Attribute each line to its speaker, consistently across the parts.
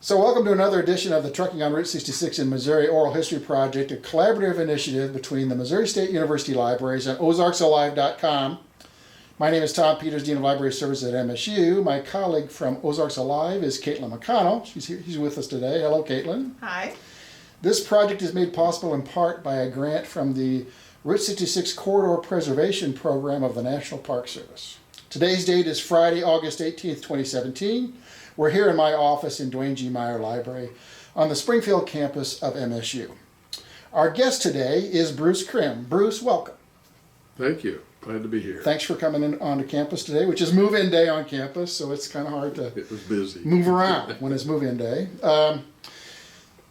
Speaker 1: So welcome to another edition of the Trucking on Route 66 in Missouri Oral History Project, a collaborative initiative between the Missouri State University Libraries and OzarksAlive.com. My name is Tom Peters, Dean of Library Services at MSU. My colleague from Ozarks Alive is Kaitlyn McConnell. She's with us today. Hello, Kaitlyn.
Speaker 2: Hi.
Speaker 1: This project is made possible in part by a grant from the Route 66 Corridor Preservation Program of the National Park Service. Today's date is Friday, August 18th, 2017. We're here in my office in Duane G. Meyer Library on the Springfield campus of MSU. Our guest today is Bruce Crim. Bruce, welcome.
Speaker 3: Thank you. Glad to be here.
Speaker 1: Thanks for coming in onto campus today, which is move-in day on campus, so it's kind of hard to
Speaker 3: It was busy.
Speaker 1: move around when it's move-in day.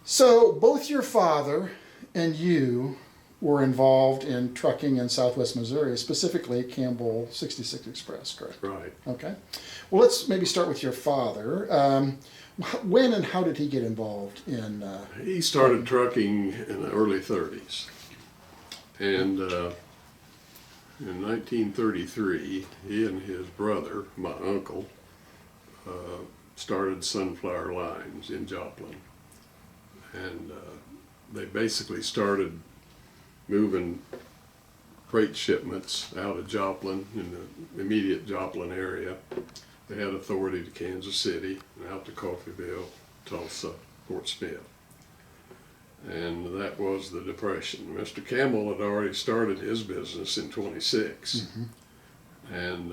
Speaker 1: So both your father and you were involved in trucking in Southwest Missouri, specifically Campbell 66 Express, correct?
Speaker 3: Right.
Speaker 1: Okay. Well, let's maybe start with your father. When and how did he get involved in?
Speaker 3: He started trucking in the early 30s. And in 1933, he and his brother, my uncle, started Sunflower Lines in Joplin. And they basically started moving freight shipments out of Joplin, in the immediate Joplin area. They had authority to Kansas City and out to Coffeyville, Tulsa, Fort Smith. And that was the Depression. Mr. Campbell had already started his business in 26. And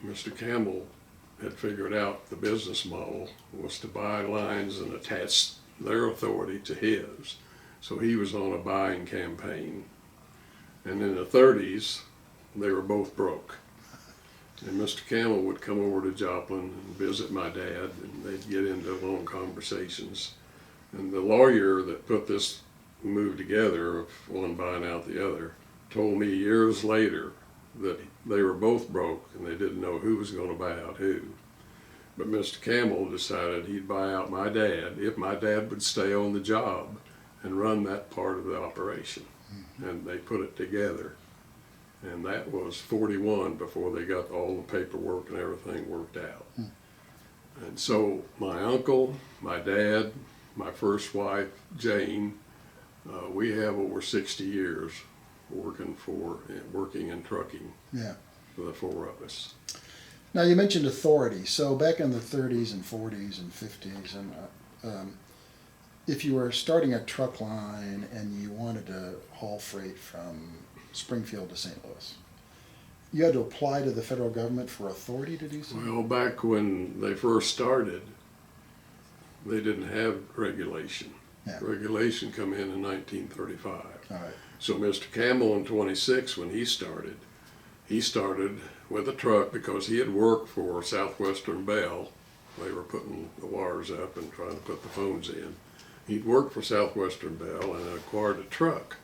Speaker 3: Mr. Campbell had figured out the business model was to buy lines and attach their authority to his. So he was on a buying campaign. And in the 30s, they were both broke. And Mr. Campbell would come over to Joplin and visit my dad, and they'd get into long conversations. And the lawyer that put this move together, of one buying out the other, told me years later that they were both broke and they didn't know who was going to buy out who. But Mr. Campbell decided he'd buy out my dad if my dad would stay on the job and run that part of the operation. And they put it together. And that was 41 before they got all the paperwork and everything worked out. And so my uncle, my dad, my first wife, Jane, we have over 60 years working in trucking.
Speaker 1: Yeah.
Speaker 3: For the four of us.
Speaker 1: Now you mentioned authority. So back in the 30s and 40s and 50s, and if you were starting a truck line and you wanted to haul freight from Springfield to St. Louis, you had to apply to the federal government for authority to do so?
Speaker 3: Well, back when they first started, they didn't have regulation.
Speaker 1: Yeah.
Speaker 3: Regulation come in 1935.
Speaker 1: All right.
Speaker 3: So Mr. Campbell in 26, when he started with a truck because he had worked for Southwestern Bell. They were putting the wires up and trying to put the phones in. He'd worked for Southwestern Bell and acquired a truck.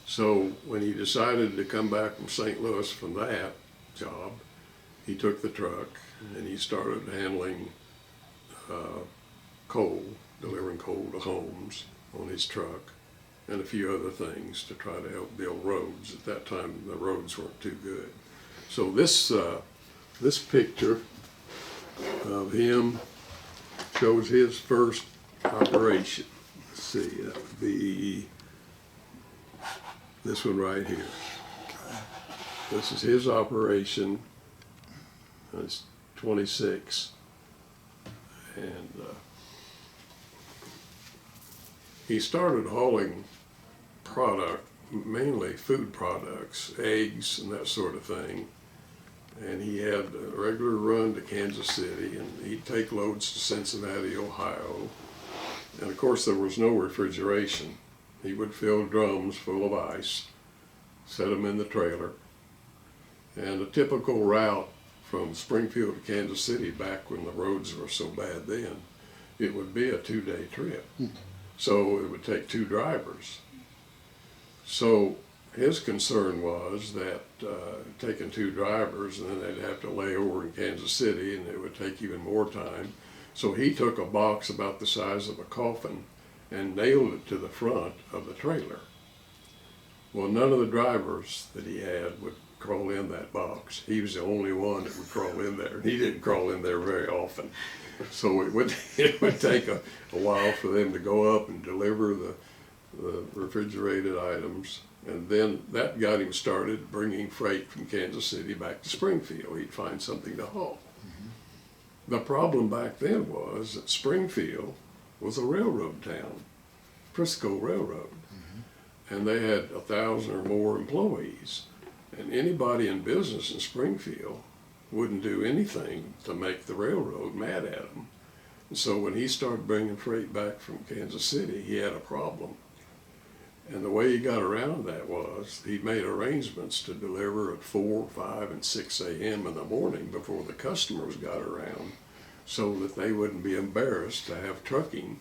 Speaker 3: So when he decided to come back from St. Louis from that job, he took the truck and he started handling coal, delivering coal to homes on his truck, and a few other things to try to help build roads. At that time, the roads weren't too good. So this picture of him shows his first operation. Let's see, that would be this one right here. This is his operation. It's 26. And he started hauling product, mainly food products, eggs and that sort of thing. And he had a regular run to Kansas City, and he'd take loads to Cincinnati, Ohio. And of course there was no refrigeration. He would fill drums full of ice, set them in the trailer. And a typical route from Springfield to Kansas City, back when the roads were so bad then, it would be a 2-day trip. So it would take 2 drivers. So his concern was that taking 2 drivers, and then they'd have to lay over in Kansas City, and it would take even more time. So he took a box about the size of a coffin and nailed it to the front of the trailer. Well, none of the drivers that he had would crawl in that box. He was the only one that would crawl in there. He didn't crawl in there very often. So it would take a while for them to go up and deliver the refrigerated items. And then that got him started bringing freight from Kansas City back to Springfield. He'd find something to haul. The problem back then was that Springfield was a railroad town, Frisco Railroad. And they had 1,000 or more employees. And anybody in business in Springfield wouldn't do anything to make the railroad mad at them. And so when he started bringing freight back from Kansas City, he had a problem. And the way he got around that was he made arrangements to deliver at 4, 5, and 6 a.m. in the morning before the customers got around, so that they wouldn't be embarrassed to have trucking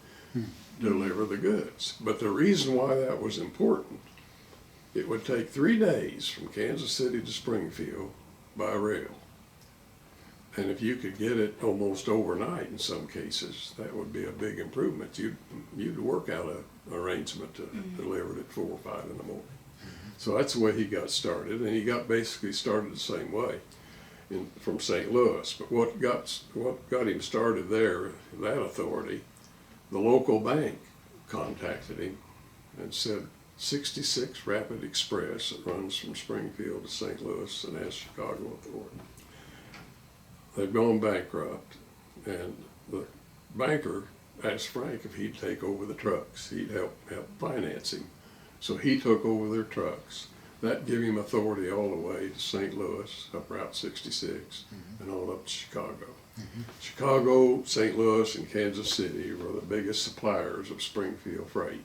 Speaker 3: deliver the goods. But the reason why that was important, it would take 3 days from Kansas City to Springfield by rail. And if you could get it almost overnight in some cases, that would be a big improvement. You'd work out an arrangement to deliver it at 4 or 5 in the morning. So that's the way he got started, and he got basically started the same way from St. Louis. But what got him started there, that authority, the local bank contacted him and said, 66 Rapid Express that runs from Springfield to St. Louis and has Chicago authority. They've gone bankrupt, and the banker asked Frank if he'd take over the trucks. He'd help finance him. So he took over their trucks. That gave him authority all the way to St. Louis, up Route 66, and on up to Chicago. Chicago, St. Louis, and Kansas City were the biggest suppliers of Springfield freight.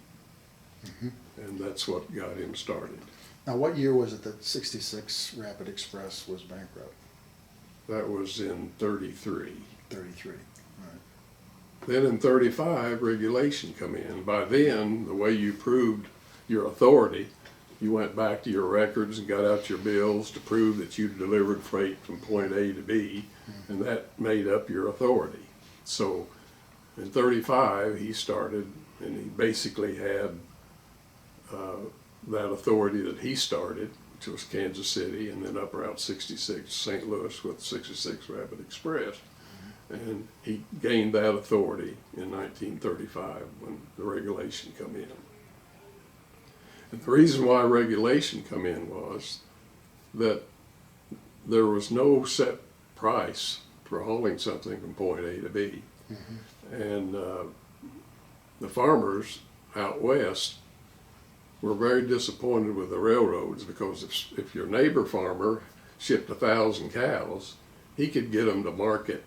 Speaker 3: And that's what got him started.
Speaker 1: Now, what year was it that 66 Rapid Express was bankrupt?
Speaker 3: That was in 33.
Speaker 1: 33, right.
Speaker 3: Then in 35, regulation come in. By then, the way you proved your authority, you went back to your records and got out your bills to prove that you delivered freight from point A to B, and that made up your authority. So in 35, he started, and he basically had that authority that he started, which was Kansas City, and then up Route 66, St. Louis with 66 Rapid Express. And he gained that authority in 1935 when the regulation come in. And the reason why regulation come in was that there was no set price for hauling something from point A to B. And the farmers out west were very disappointed with the railroads, because if your neighbor farmer shipped 1,000 cows, he could get them to market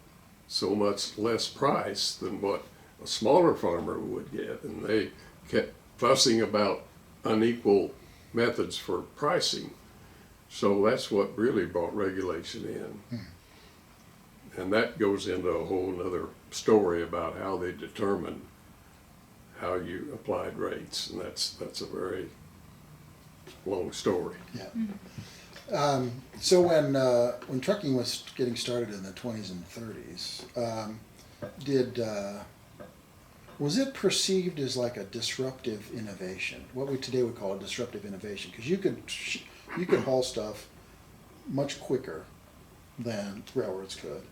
Speaker 3: so much less price than what a smaller farmer would get, and they kept fussing about unequal methods for pricing. So that's what really brought regulation in. And that goes into a whole other story about how they determined how you applied rates, and that's a very long story.
Speaker 1: Yeah. So when trucking was getting started in the 20s and 30s, was it perceived as like a disruptive innovation? What we today would call a disruptive innovation, because you could haul stuff much quicker than railroads could,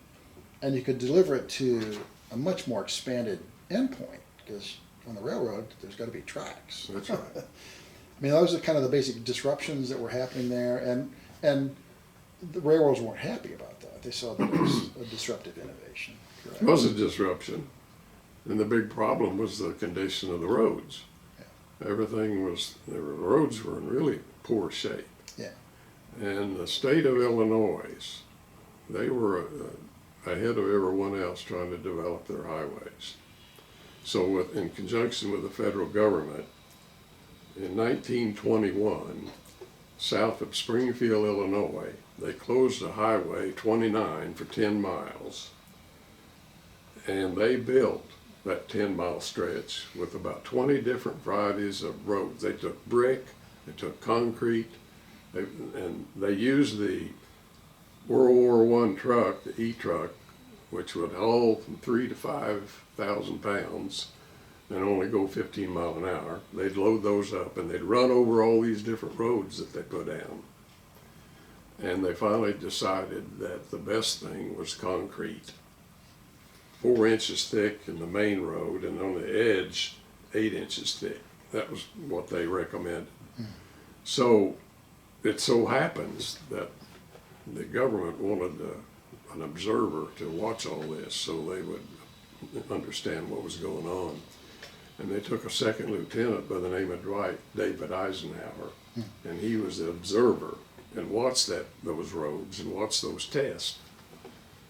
Speaker 1: and you could deliver it to a much more expanded endpoint, because on the railroad there's got to be tracks.
Speaker 3: That's right.
Speaker 1: I mean, those are kind of the basic disruptions that were happening there, and the railroads weren't happy about that. They saw that as a disruptive innovation. Correct?
Speaker 3: It was a disruption, and the big problem was the condition of the roads. Yeah. The roads were in really poor shape.
Speaker 1: Yeah. And
Speaker 3: the state of Illinois, they were ahead of everyone else trying to develop their highways. So in conjunction with the federal government, in 1921, south of Springfield, Illinois, they closed the Highway 29 for 10 miles. And they built that 10-mile stretch with about 20 different varieties of roads. They took brick, they took concrete, and they used the World War I truck, the E-truck, which would haul from 3,000 to 5,000 pounds and only go 15 miles an hour. They'd load those up and they'd run over all these different roads that they put down. And they finally decided that the best thing was concrete. 4 inches thick in the main road, and on the edge, 8 inches thick. That was what they recommended. So it so happens that the government wanted an observer to watch all this so they would understand what was going on. And they took a second lieutenant by the name of David Eisenhower, and he was the observer and watched those roads and watched those tests.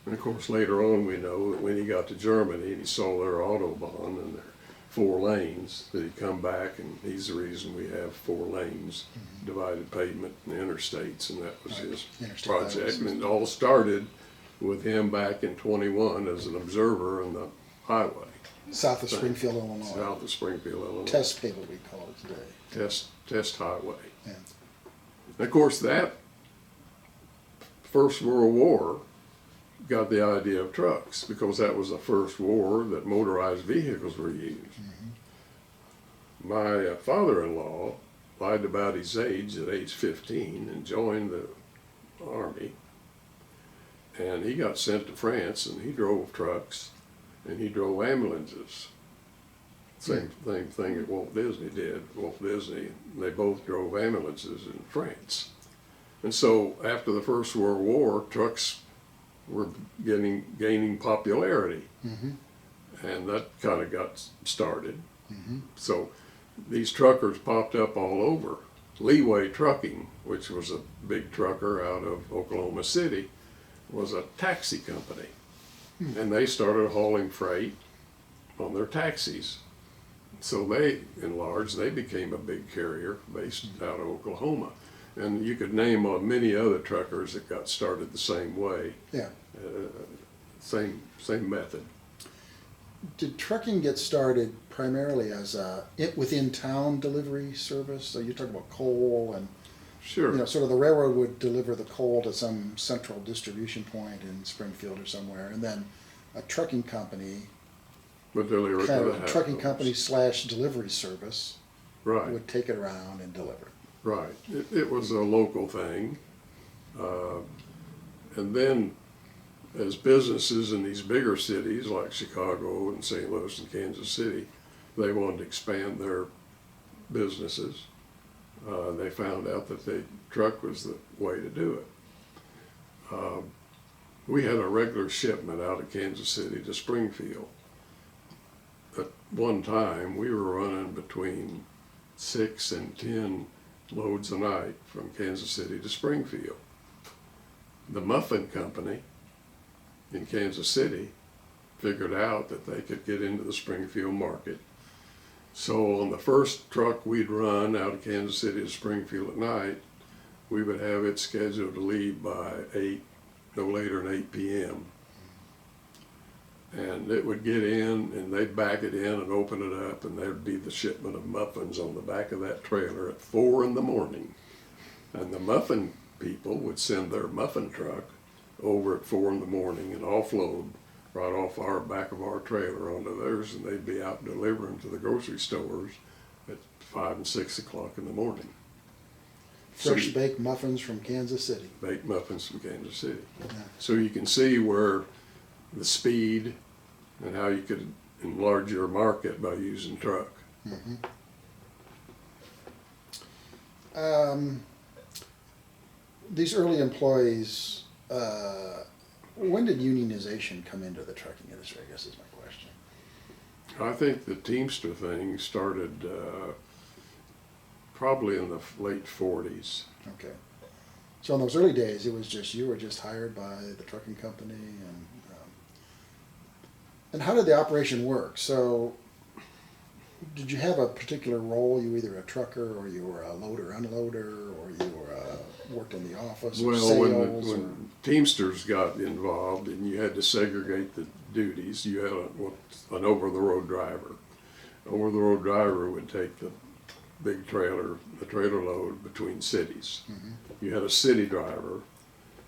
Speaker 3: And of course, later on, we know that when he got to Germany and he saw their Autobahn and their 4 lanes, that he'd come back, and he's the reason we have 4 lanes, divided pavement and interstates, and that was his project. And it all started with him back in 21 as an observer on the highway.
Speaker 1: South of Springfield, Illinois.
Speaker 3: South of Springfield, Illinois.
Speaker 1: Test pavement, we call it today.
Speaker 3: Test highway.
Speaker 1: Yeah.
Speaker 3: And of course, that First World War got the idea of trucks, because that was the first war that motorized vehicles were used. My father-in-law lied about his age at age 15 and joined the army. And he got sent to France, and he drove trucks, and he drove ambulances. Same thing that Walt Disney did. Walt Disney, they both drove ambulances in France. And so after the First World War, trucks were gaining popularity. And that kind of got started. So these truckers popped up all over. Leeway Trucking, which was a big trucker out of Oklahoma City, was a taxi company. And they started hauling freight on their taxis. So they enlarged, they became a big carrier based out of Oklahoma. And you could name many other truckers that got started the same way.
Speaker 1: Yeah.
Speaker 3: Same method.
Speaker 1: Did trucking get started primarily as a within town delivery service? So you talk about coal and,
Speaker 3: Sure.
Speaker 1: you know, sort of the railroad would deliver the coal to some central distribution point in Springfield or somewhere, and then a trucking company,
Speaker 3: But deliver it
Speaker 1: kind
Speaker 3: to
Speaker 1: of
Speaker 3: the
Speaker 1: a
Speaker 3: house.
Speaker 1: trucking company / delivery service
Speaker 3: Right.
Speaker 1: would take it around and deliver it.
Speaker 3: Right. It was a local thing. And then as businesses in these bigger cities like Chicago and St. Louis and Kansas City, they wanted to expand their businesses. They found out that the truck was the way to do it. We had a regular shipment out of Kansas City to Springfield. At one time, we were running between 6 and 10 loads a night from Kansas City to Springfield. The muffin company in Kansas City figured out that they could get into the Springfield market. So on the first truck we'd run out of Kansas City to Springfield at night, we would have it scheduled to leave by 8, no later than 8 p.m. And it would get in, and they'd back it in and open it up, and there'd be the shipment of muffins on the back of that trailer at 4 in the morning. And the muffin people would send their muffin truck over at 4 in the morning and offload right off our back of our trailer onto theirs, and they'd be out delivering to the grocery stores at 5 and 6 o'clock in the morning.
Speaker 1: Fresh baked muffins from Kansas City.
Speaker 3: Baked muffins from Kansas City.
Speaker 1: Yeah.
Speaker 3: So you can see where the speed and how you could enlarge your market by using truck.
Speaker 1: These early employees, when did unionization come into the trucking industry, I guess is my question.
Speaker 3: I think the Teamster thing started probably in the late 40s.
Speaker 1: Okay. So in those early days, it was just, you were just hired by the trucking company, and how did the operation work? So did you have a particular role? You were either a trucker, or you were a loader, unloader, or you were worked in the office, or
Speaker 3: Well,
Speaker 1: sales?
Speaker 3: when Teamsters got involved and you had to segregate the duties, you had an over-the-road driver. Over-the-road driver would take the big trailer, the trailer load between cities. You had a city driver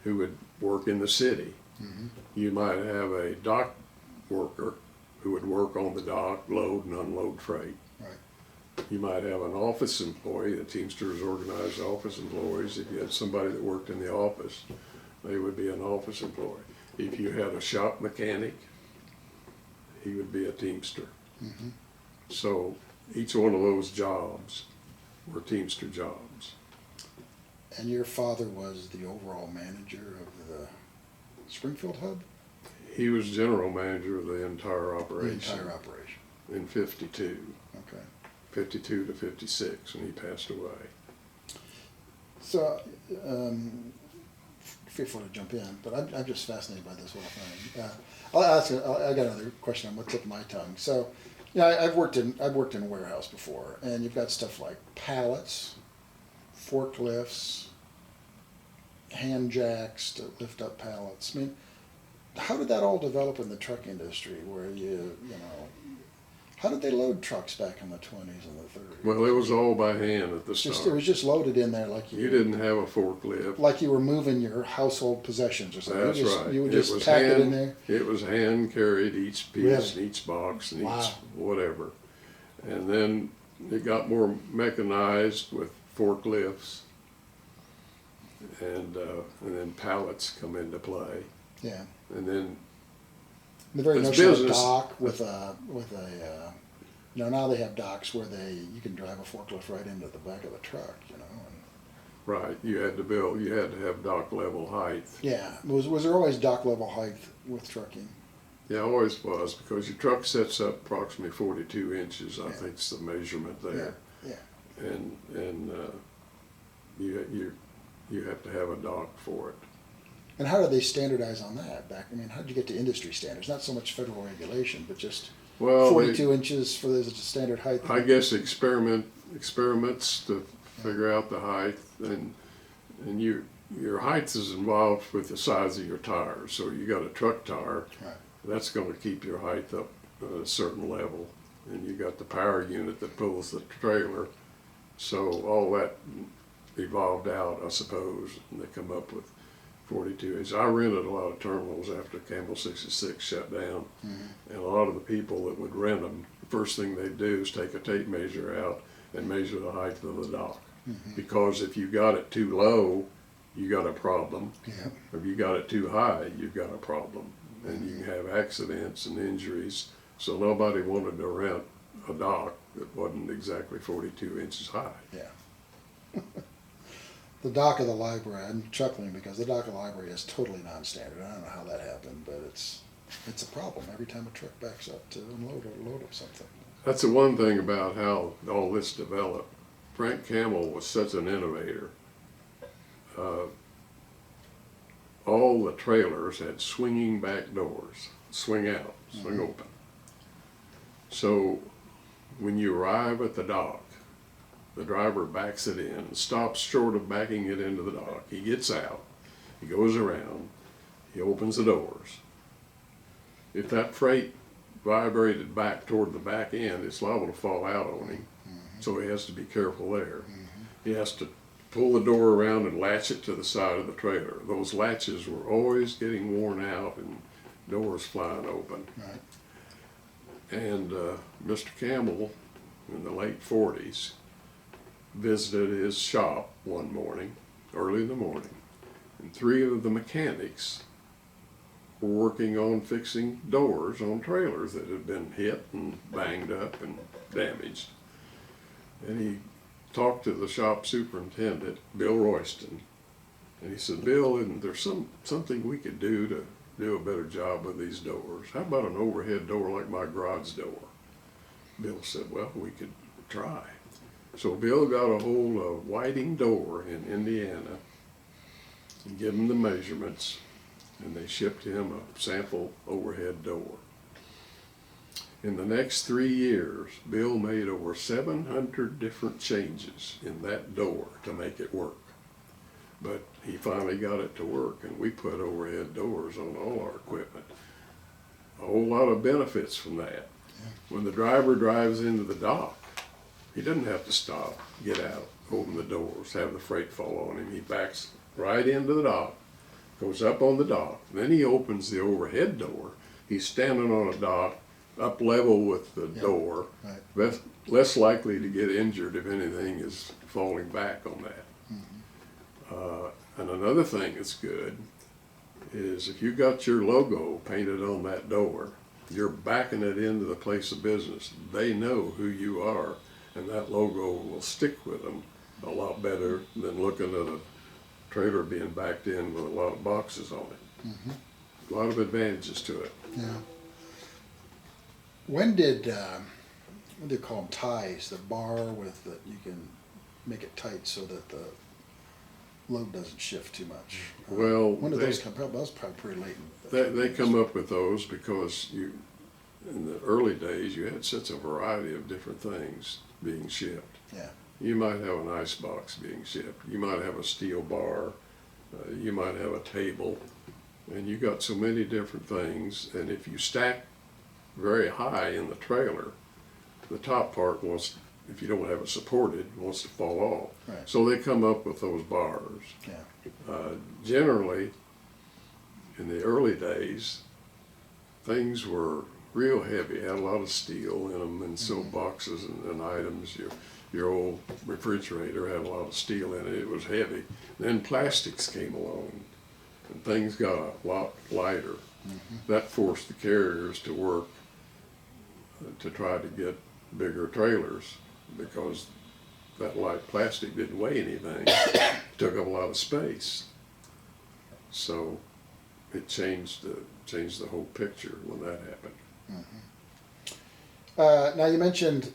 Speaker 3: who would work in the city. You might have a dock worker who would work on the dock, load and unload freight.
Speaker 1: Right.
Speaker 3: You might have an office employee, the Teamsters organized office employees. If you had somebody that worked in the office, they would be an office employee. If you had a shop mechanic, he would be a Teamster.
Speaker 1: Mm-hmm.
Speaker 3: So each one of those jobs were Teamster jobs.
Speaker 1: And your father was the overall manager of the Springfield hub?
Speaker 3: He was general manager of the entire operation.
Speaker 1: The entire operation.
Speaker 3: In 52.
Speaker 1: Okay.
Speaker 3: 52 to 56 when he passed away.
Speaker 1: So, feel free to jump in, but I'm just fascinated by this whole thing. I'll ask. I got another question on what's tip of my tongue. So, yeah, I've worked in a warehouse before, and you've got stuff like pallets, forklifts, hand jacks to lift up pallets. I mean, how did that all develop in the truck industry? Where you know, how did they load trucks back in the 20s and the 30s?
Speaker 3: Well, it was all by hand at the start.
Speaker 1: It was just loaded in there like
Speaker 3: You didn't have a forklift.
Speaker 1: like you were moving your household possessions or something.
Speaker 3: That's right.
Speaker 1: You would just pack it in there.
Speaker 3: It was hand carried, each piece,
Speaker 1: Really?
Speaker 3: each box, and
Speaker 1: Wow.
Speaker 3: each whatever. And then it got more mechanized with forklifts, and then pallets come into play.
Speaker 1: Yeah.
Speaker 3: And then
Speaker 1: The very
Speaker 3: It's
Speaker 1: notion of a
Speaker 3: business.
Speaker 1: dock with a you know, now they have docks where you can drive a forklift right into the back of the truck, you know. And
Speaker 3: right, you had to have dock level height.
Speaker 1: yeah, was there always dock level height with trucking?
Speaker 3: Yeah, always was, because your truck sets up approximately 42 inches. I
Speaker 1: Yeah.
Speaker 3: think it's the measurement there.
Speaker 1: Yeah.
Speaker 3: And you have to have a dock for it.
Speaker 1: And how did they standardize on that back? I mean, how did you get to industry standards? Not so much federal regulation, but just
Speaker 3: Well,
Speaker 1: 42 inches for the standard height.
Speaker 3: I guess experiments to figure out the height, and your height is involved with the size of your tires. So you got a truck tire,
Speaker 1: Right.
Speaker 3: that's going to keep your height up at a certain level, and you got the power unit that pulls the trailer. So all that evolved out, I suppose, and they come up with 42 inches. I rented a lot of terminals after Campbell 66 shut down, and a lot of the people that would rent them, the first thing they'd do is take a tape measure out and measure the height of the dock. Because if you got it too low, you got a problem.
Speaker 1: Yeah.
Speaker 3: If you got it too high, you've got a problem. And you can have accidents and injuries. So nobody wanted to rent a dock that wasn't exactly 42 inches high.
Speaker 1: Yeah. The dock of the library, I'm chuckling because the dock of the library is totally non-standard. I don't know how that happened, but it's a problem every time a truck backs up to unload or load up something.
Speaker 3: That's the one thing about how all this developed. Frank Camel was such an innovator. All the trailers had swinging back doors, swing out, swing open. So when you arrive at the dock, the driver backs it in and stops short of backing it into the dock. He gets out, he goes around, he opens the doors. If that freight vibrated back toward the back end, it's liable to fall out on him. So he has to be careful there. He has to pull the door around and latch it to the side of the trailer. Those latches were always getting worn out and doors flying open.
Speaker 1: Right.
Speaker 3: And Mr. Campbell, in the late 40s, visited his shop one morning, early in the morning, and 3 of the mechanics were working on fixing doors on trailers that had been hit and banged up and damaged. And he talked to the shop superintendent, Bill Royston, and he said, "Bill, isn't there something we could do to do a better job with these doors? How about an overhead door like my garage door?" Bill said, "Well, we could try." So Bill got a hold of Whiting Door in Indiana and gave him the measurements, and they shipped him a sample overhead door. In the next 3 years, Bill made over 700 different changes in that door to make it work. But he finally got it to work, and we put overhead doors on all our equipment. A whole lot of benefits from that. When the driver drives into the dock, he doesn't have to stop, get out, open the doors, have the freight fall on him. He backs right into the dock, goes up on the dock, then he opens the overhead door. He's standing on a dock up level with the door,
Speaker 1: Right.
Speaker 3: less likely to get injured if anything is falling back on that. And another thing that's good is if you got your logo painted on that door, you're backing it into the place of business. They know who you are, and that logo will stick with them a lot better than looking at a trailer being backed in with a lot of boxes on it. A lot of advantages to it.
Speaker 1: Yeah. When did, what do you call them, ties, the bar with the, you can make it tight so that the load doesn't shift too much?
Speaker 3: Well,
Speaker 1: when did those come? That was probably pretty late.
Speaker 3: They come up with those because in the early days, you had such a variety of different things being shipped.
Speaker 1: Yeah.
Speaker 3: You might have an ice box being shipped. You might have a steel bar. You might have a table. And you got so many different things. And if you stack very high in the trailer, the top part wants, if you don't have it supported, wants to fall off.
Speaker 1: Right.
Speaker 3: So they come up with those bars.
Speaker 1: Yeah.
Speaker 3: Generally, in the early days, things were real heavy, had a lot of steel in them, and so boxes and items. Your old refrigerator had a lot of steel in it. It was heavy. Then plastics came along, and things got a lot lighter. That forced the carriers to work to try to get bigger trailers because that light plastic didn't weigh anything. It took up a lot of space. So it changed the whole picture when that happened.
Speaker 1: Now you mentioned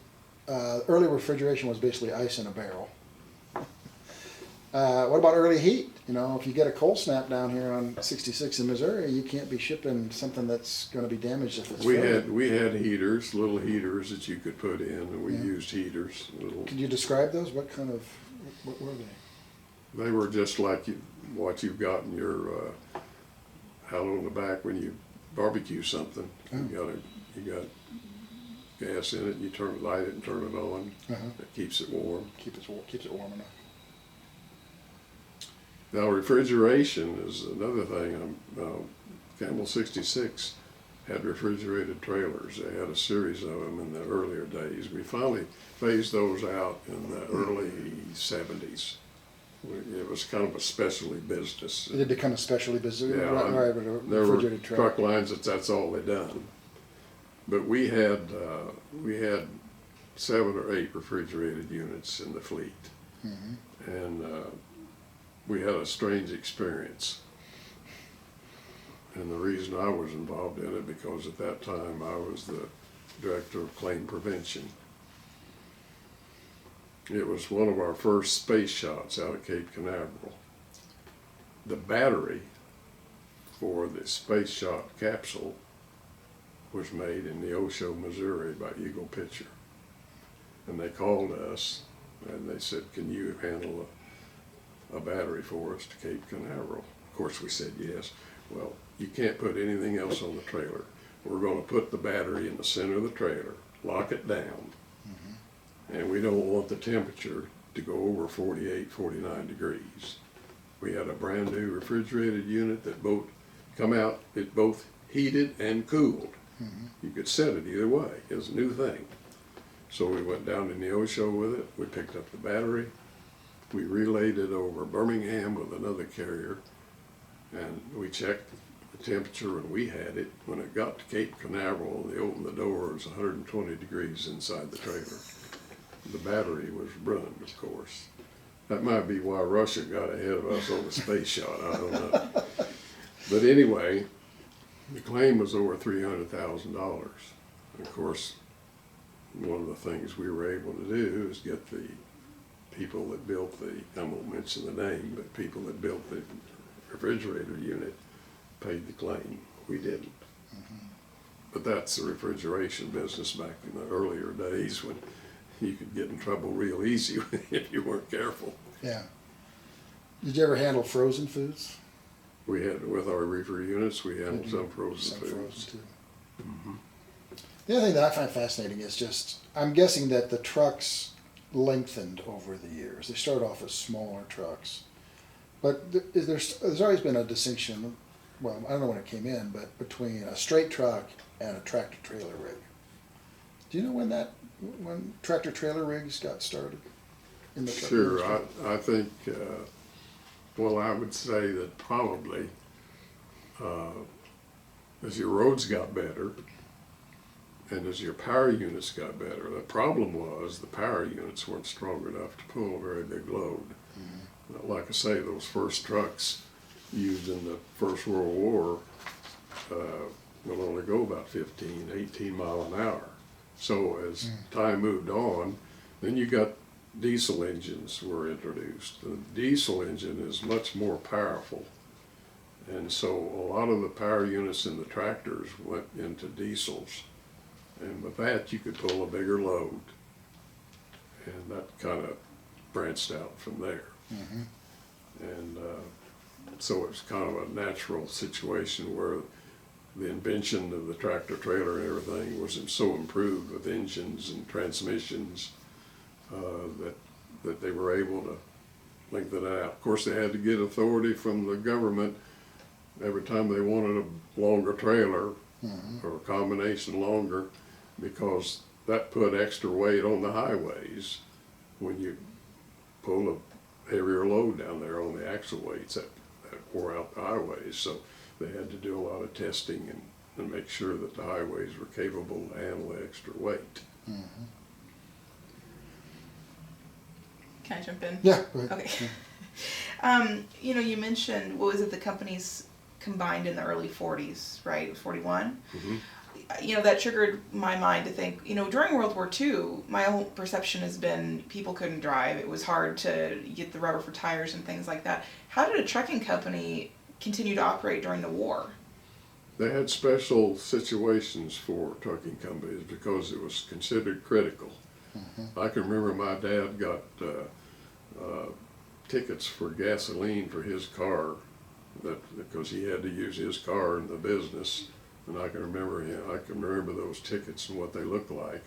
Speaker 1: early refrigeration was basically ice in a barrel. What about early heat? You know, if you get a cold snap down here on 66 in Missouri, you can't be shipping something that's going to be damaged if it's frozen.
Speaker 3: We had heaters, little heaters that you could put in, and we used heaters.
Speaker 1: Could you describe those? What were they?
Speaker 3: They were just like what you've got in your out on the back when you barbecue something. You got gas in it. You light it and turn it on. It keeps it warm.
Speaker 1: Keeps it warm enough.
Speaker 3: Now refrigeration is another thing. Camel 66 had refrigerated trailers. They had a series of them in the earlier days. We finally phased those out in the early 70s. It was kind of a specialty business.
Speaker 1: It did become a specialty business.
Speaker 3: Yeah,
Speaker 1: Right,
Speaker 3: there were
Speaker 1: refrigerated trailer.
Speaker 3: truck lines that's all they done. But we had 7 or 8 refrigerated units in the fleet, and we had a strange experience. And the reason I was involved in it because at that time I was the director of claim prevention. It was one of our first space shots out of Cape Canaveral. The battery for the space shot capsule was made in Neosho, Missouri by Eagle Pitcher. And they called us and they said, can you handle a battery for us to Cape Canaveral? Of course we said yes. Well, you can't put anything else on the trailer. We're going to put the battery in the center of the trailer, lock it down, and we don't want the temperature to go over 48, 49 degrees. We had a brand new refrigerated unit that both heated and cooled. You could set it either way. It was a new thing. So we went down to Neosho with it. We picked up the battery. We relayed it over Birmingham with another carrier, and we checked the temperature, and we had it. When it got to Cape Canaveral and they opened the door, it was 120 degrees inside the trailer. The battery was ruined, of course. That might be why Russia got ahead of us on the space shot, I don't know. But anyway, the claim was over $300,000. Of course, one of the things we were able to do is get the people that built I won't mention the name, but people that built the refrigerator unit paid the claim. We didn't. But that's the refrigeration business back in the earlier days when you could get in trouble real easy if you weren't careful.
Speaker 1: Yeah. Did you ever handle frozen foods?
Speaker 3: We had, with our reefer units, we handled some frozen foods.
Speaker 1: Frozen too. The other thing that I find fascinating is just, I'm guessing that the trucks lengthened over the years. They started off as smaller trucks. But there's always been a distinction well, I don't know when it came in, but between a straight truck and a tractor trailer rig. Do you know when tractor trailer rigs got started in the truck
Speaker 3: Sure,
Speaker 1: industry?
Speaker 3: I think, well, I would say that probably as your roads got better and as your power units got better, the problem was the power units weren't strong enough to pull a very big load. Like I say, those first trucks used in the First World War will only go about 15, 18 mile an hour. So as time moved on, then you got diesel engines were introduced. The diesel engine is much more powerful. And so a lot of the power units in the tractors went into diesels. And with that, you could pull a bigger load. And that kind of branched out from there. And so it's kind of a natural situation where the invention of the tractor trailer and everything was so improved with engines and transmissions that they were able to lengthen it out. Of course, they had to get authority from the government every time they wanted a longer trailer or a combination longer, because that put extra weight on the highways when you pull a heavier load down there on the axle weights that wore out the highways. So they had to do a lot of testing and make sure that the highways were capable to handle the extra weight.
Speaker 2: Can I jump in?
Speaker 1: Yeah, go ahead.
Speaker 2: Okay.
Speaker 1: Yeah.
Speaker 2: You mentioned, what was it, the companies combined in the early 40s, right? 41? That triggered my mind to think, during World War II, my whole perception has been people couldn't drive. It was hard to get the rubber for tires and things like that. How did a trucking company continue to operate during the war?
Speaker 3: They had special situations for trucking companies because it was considered critical. I can remember my dad got tickets for gasoline for his car because he had to use his car in the business. And I can remember those tickets and what they looked like.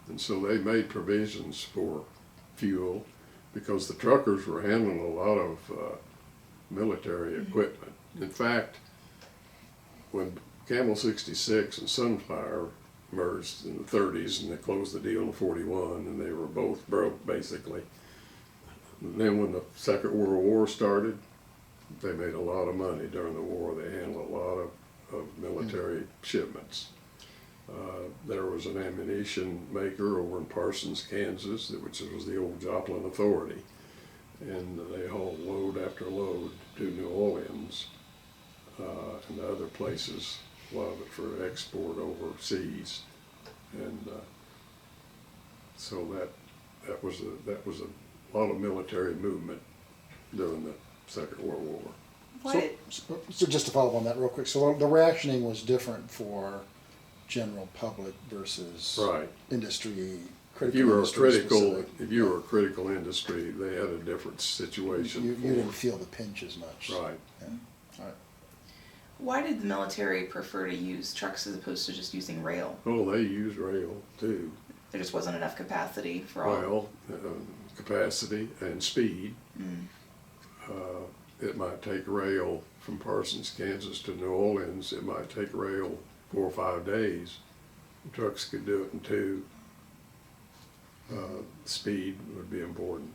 Speaker 3: And so they made provisions for fuel because the truckers were handling a lot of military equipment. In fact, when Camel 66 and Sunfire merged in the 30s and they closed the deal in 41 and they were both broke basically. And then when the Second World War started, they made a lot of money during the war. They handled a lot of military shipments. There was an ammunition maker over in Parsons, Kansas, which was the old Joplin Authority, and they hauled load after load to New Orleans and other places, a lot of it for export overseas, and so that was a lot of military movement during the Second World War.
Speaker 1: So just to follow up on that real quick, so the rationing was different for general public versus
Speaker 3: Right. If
Speaker 1: critical
Speaker 3: you were
Speaker 1: industry
Speaker 3: a critical industry, they had a different situation.
Speaker 1: You didn't feel the pinch as much.
Speaker 3: Right.
Speaker 1: Yeah. All right.
Speaker 2: Why did the military prefer to use trucks as opposed to just using rail?
Speaker 3: Oh, they used rail too.
Speaker 2: There just wasn't enough capacity for all.
Speaker 3: Well, capacity and speed. It might take rail from Parsons, Kansas to New Orleans. It might take rail 4 or 5 days. Trucks could do it in 2. Speed would be important.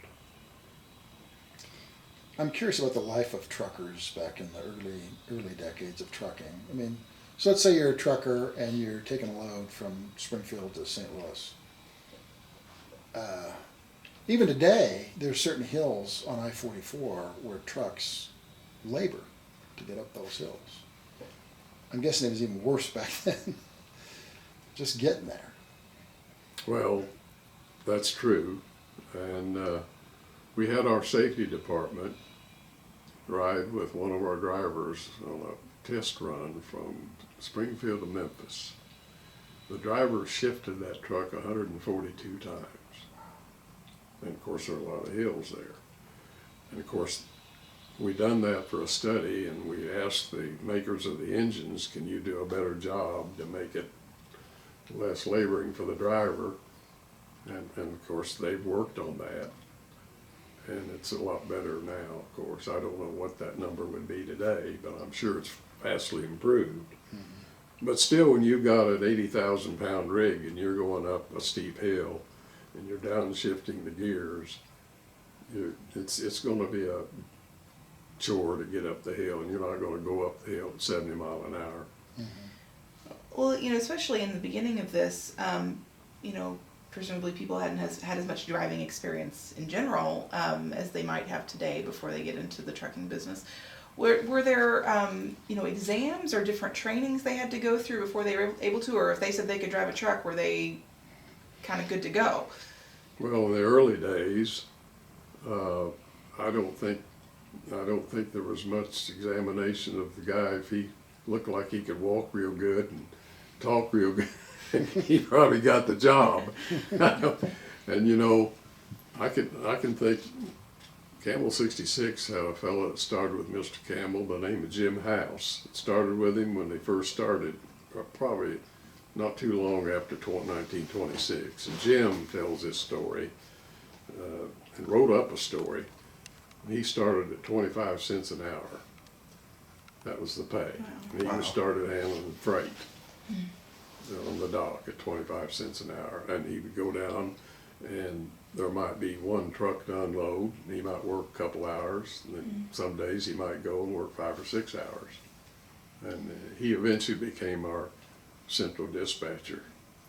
Speaker 1: I'm curious about the life of truckers back in the early decades of trucking. I mean, so let's say you're a trucker and you're taking a load from Springfield to St. Louis. Even today, there's certain hills on I-44 where trucks labor to get up those hills. I'm guessing it was even worse back then. Just getting there.
Speaker 3: Well, that's true. And we had our safety department ride with one of our drivers on a test run from Springfield to Memphis. The driver shifted that truck 142 times. And of course, there are a lot of hills there. And of course, we done that for a study, and we asked the makers of the engines, can you do a better job to make it less laboring for the driver? And of course, they've worked on that. And it's a lot better now, of course. I don't know what that number would be today, but I'm sure it's vastly improved. But still, when you've got an 80,000 pound rig and you're going up a steep hill and you're downshifting the gears, it's going to be a chore to get up the hill, and you're not going to go up the hill at 70 miles an hour.
Speaker 2: Well, you know, especially in the beginning of this, you know, presumably people hadn't had as much driving experience in general as they might have today before they get into the trucking business. Were there, you know, exams or different trainings they had to go through before they were able to, or if they said they could drive a truck, were they kind of good to go?
Speaker 3: Well, in the early days, I don't think there was much examination of the guy. If he looked like he could walk real good and talk real good, he probably got the job. And you know, I can think Camel 66 had a fellow that started with Mr. Campbell by the name of Jim House. It started with him when they first started, probably not too long after 1926. And Jim tells this story and wrote up a story. He started at 25 cents an hour. That was the pay.
Speaker 2: Wow.
Speaker 3: And he was started handling freight on the dock at 25 cents an hour. And he would go down, and there might be one truck to unload, and he might work a couple hours. And then some days he might go and work 5 or 6 hours. And he eventually became our central dispatcher.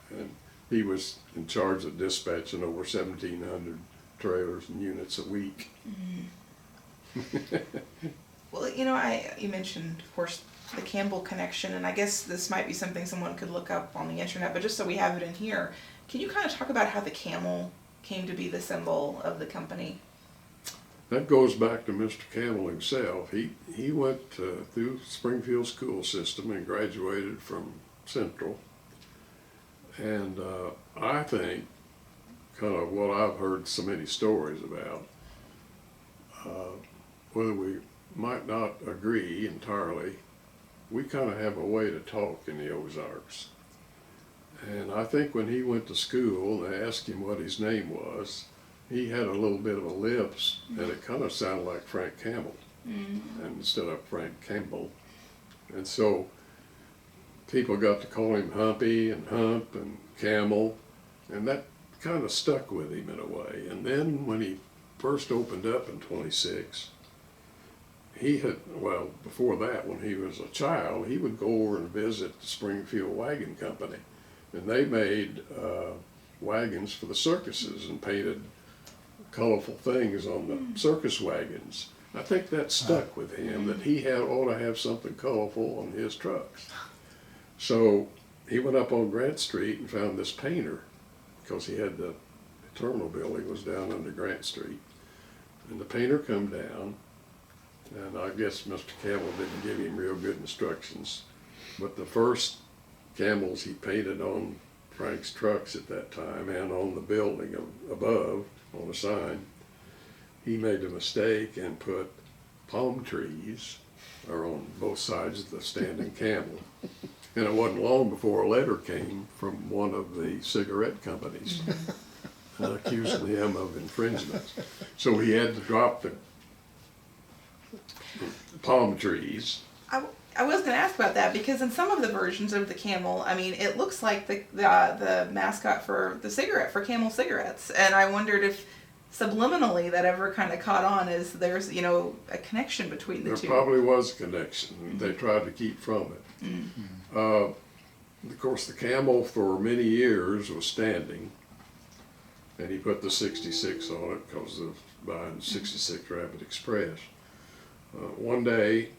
Speaker 3: And he was in charge of dispatching over 1,700 trailers and units a week.
Speaker 2: Well, you know, you mentioned, of course, the Campbell connection, and I guess this might be something someone could look up on the internet, but just so we have it in here, can you kind of talk about how the camel came to be the symbol of the company?
Speaker 3: That goes back to Mr. Campbell himself. He went through Springfield school system and graduated from Central. And I think, kind of what I've heard so many stories about, whether we might not agree entirely, we kind of have a way to talk in the Ozarks. And I think when he went to school and they asked him what his name was, he had a little bit of a lisp, and it kind of sounded like Frank Campbell, and instead of Frank Campbell. And so people got to call him Humpy and Hump and Camel, and that kind of stuck with him in a way. And then when he first opened up in 26, he had, well, before that, when he was a child, he would go over and visit the Springfield Wagon Company, and they made wagons for the circuses and painted colorful things on the circus wagons. I think that stuck with him, that he ought to have something colorful on his trucks. So he went up on Grant Street and found this painter, because he had the terminal building was down under Grant Street. And the painter come down, and I guess Mr. Campbell didn't give him real good instructions, but the first camels he painted on Frank's trucks at that time and on the building above on the sign, he made a mistake and put palm trees are on both sides of the standing camel. And it wasn't long before a letter came from one of the cigarette companies accusing him of infringement. So he had to drop the palm trees.
Speaker 2: I was going to ask about that, because in some of the versions of the Camel, I mean, it looks like the mascot for the cigarette, for Camel cigarettes, and I wondered if subliminally that ever kind of caught on as there's, you know, a connection between the two.
Speaker 3: There probably was a connection. They tried to keep from it. Of course, the Camel for many years was standing, and he put the 66 on it because of buying 66 Rapid Express. One day,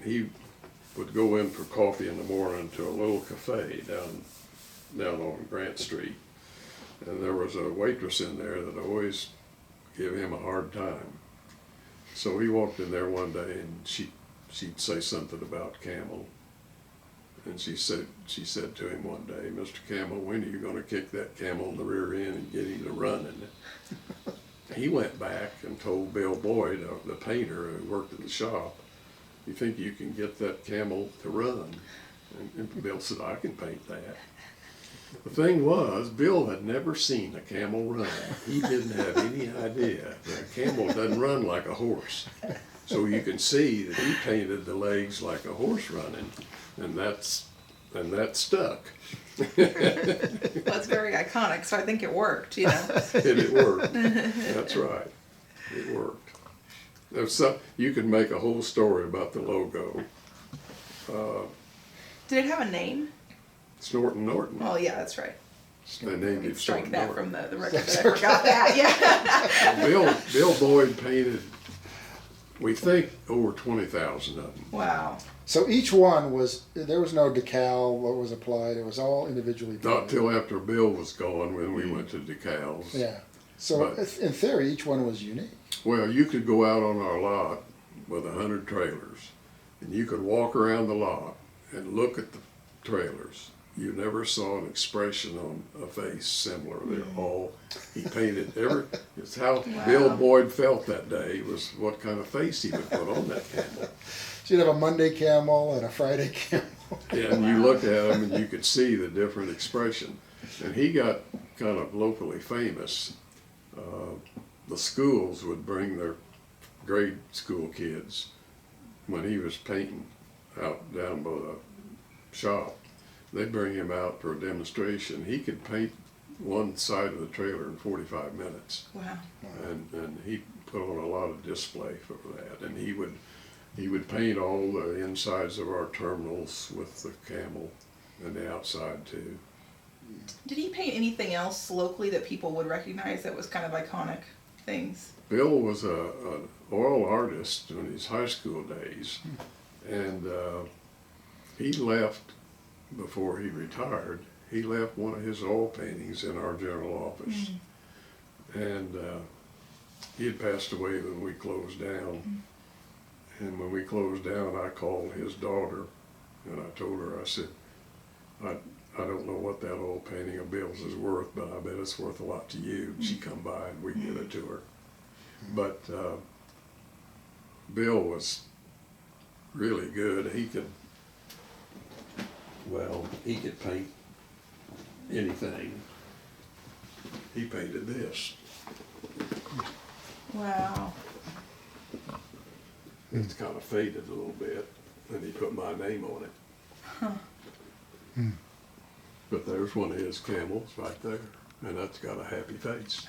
Speaker 3: he would go in for coffee in the morning to a little cafe down on Grant Street, and there was a waitress in there that always gave him a hard time. So he walked in there one day, and she'd say something about Camel, and she said to him one day, "Mr. Camel, when are you going to kick that camel in the rear end and get him to running?" He went back and told Bill Boyd, the painter who worked at the shop, "You think you can get that camel to run?" And Bill said, "I can paint that." The thing was, Bill had never seen a camel run. He didn't have any idea that a camel doesn't run like a horse. So you can see that he painted the legs like a horse running, and that stuck.
Speaker 2: That's very iconic, so I think it worked, you know.
Speaker 3: And it worked. That's right. It worked. You could make a whole story about the logo.
Speaker 2: Did it have a name?
Speaker 3: It's Norton.
Speaker 2: Oh, yeah, that's right.
Speaker 3: They named it
Speaker 2: Strike
Speaker 3: Norton.
Speaker 2: that from the record, but I forgot that, yeah.
Speaker 3: Bill Boyd painted, we think, over 20,000 of them.
Speaker 2: Wow.
Speaker 1: So each one there was no decal what was applied. It was all individually painted.
Speaker 3: Not till after Bill was gone when we went to decals.
Speaker 1: Yeah. So
Speaker 3: But-
Speaker 1: in theory, each one was unique.
Speaker 3: Well, you could go out on our lot with 100 trailers, and you could walk around the lot and look at the trailers. You never saw an expression on a face similar. They're all, he painted it's how Bill Boyd felt that day was what kind of face he would put on that camel.
Speaker 1: So you'd have a Monday camel and a Friday camel.
Speaker 3: And you looked at him and you could see the different expression. And he got kind of locally famous. The schools would bring their grade school kids when he was painting out down by the shop. They'd bring him out for a demonstration. He could paint one side of the trailer in 45 minutes.
Speaker 2: Wow.
Speaker 3: And he put on a lot of display for that. And he would paint all the insides of our terminals with the camel and the outside too.
Speaker 2: Did he paint anything else locally that people would recognize that was kind of iconic things?
Speaker 3: Bill was an oil artist in his high school days, and he left before he retired. He left one of his oil paintings in our general office, and he had passed away when we closed down. And when we closed down, I called his daughter, and I told her, I said, I don't know what that oil painting of Bill's is worth, but I bet it's worth a lot to you. She come by and we give it to her. But Bill was really good. He could paint anything. He painted this.
Speaker 2: Wow.
Speaker 3: It's kind of faded a little bit, and he put my name on it.
Speaker 2: Huh.
Speaker 3: But there's one of his camels right there, and that's got a happy face.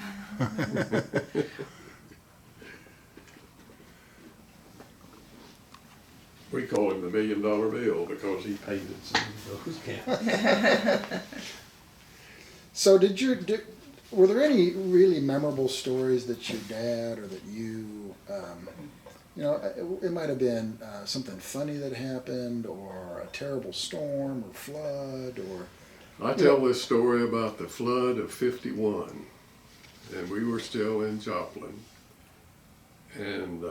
Speaker 3: We call him the $1 Million Bill because he painted some of those camels.
Speaker 1: So were there any really memorable stories that your dad or that you, it might have been something funny that happened or a terrible storm or flood or...
Speaker 3: I tell this story about the flood of '51, and we were still in Joplin, and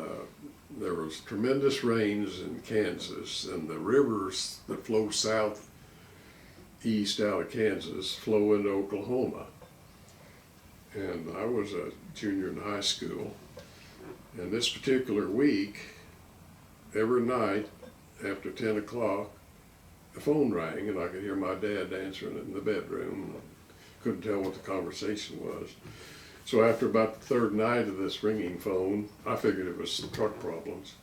Speaker 3: there was tremendous rains in Kansas, and the rivers that flow southeast out of Kansas flow into Oklahoma. And I was a junior in high school, and this particular week, every night after 10 o'clock, the phone rang, and I could hear my dad answering it in the bedroom. I couldn't tell what the conversation was. So after about the third night of this ringing phone, I figured it was some truck problems.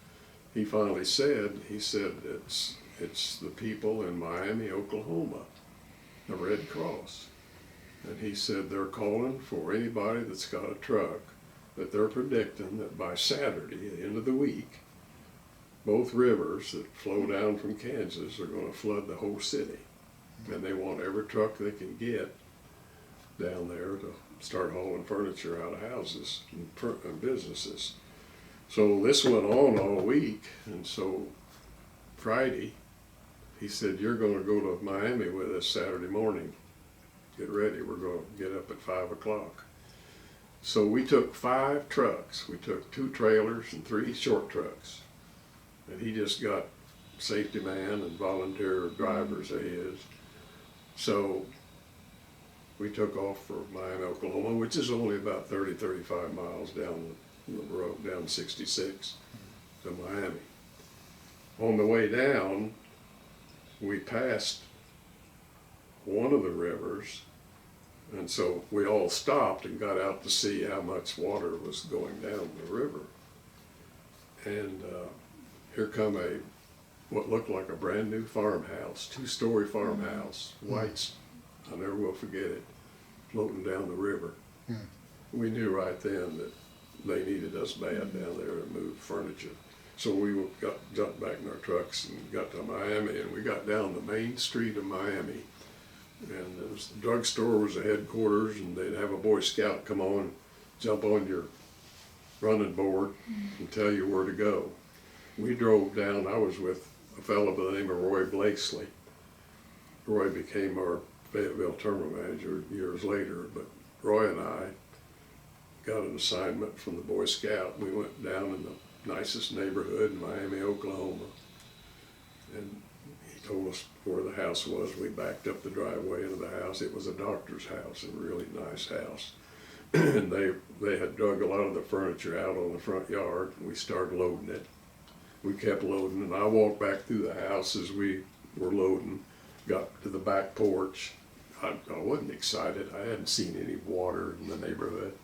Speaker 3: He finally said, it's the people in Miami, Oklahoma, the Red Cross. And he said they're calling for anybody that's got a truck, that they're predicting that by Saturday, at the end of the week, both rivers that flow down from Kansas are going to flood the whole city. And they want every truck they can get down there to start hauling furniture out of houses and businesses. So this went on all week, and so Friday, he said, you're going to go to Miami with us Saturday morning. Get ready, we're going to get up at 5 o'clock. So we took 5 trucks. We took 2 trailers and 3 short trucks. And he just got safety man and volunteer drivers of his. So we took off for Miami, Oklahoma, which is only about 35 miles down the road, down 66 to Miami. On the way down, we passed one of the rivers, and so we all stopped and got out to see how much water was going down the river. And here come what looked like a brand new farmhouse, 2-story farmhouse, whites, I never will forget it, floating down the river. We knew right then that they needed us bad down there to move furniture. So we jumped back in our trucks and got to Miami, and we got down the main street of Miami. And the drugstore was the headquarters, and they'd have a Boy Scout come on, jump on your running board and tell you where to go. We drove down, I was with a fellow by the name of Roy Blakesley. Roy became our Fayetteville terminal manager years later, but Roy and I got an assignment from the Boy Scout. We went down in the nicest neighborhood in Miami, Oklahoma, and he told us where the house was. We backed up the driveway into the house. It was a doctor's house, a really nice house. And they had drug a lot of the furniture out on the front yard, and we started loading it. We kept loading, and I walked back through the house as we were loading, got to the back porch. I wasn't excited. I hadn't seen any water in the neighborhood.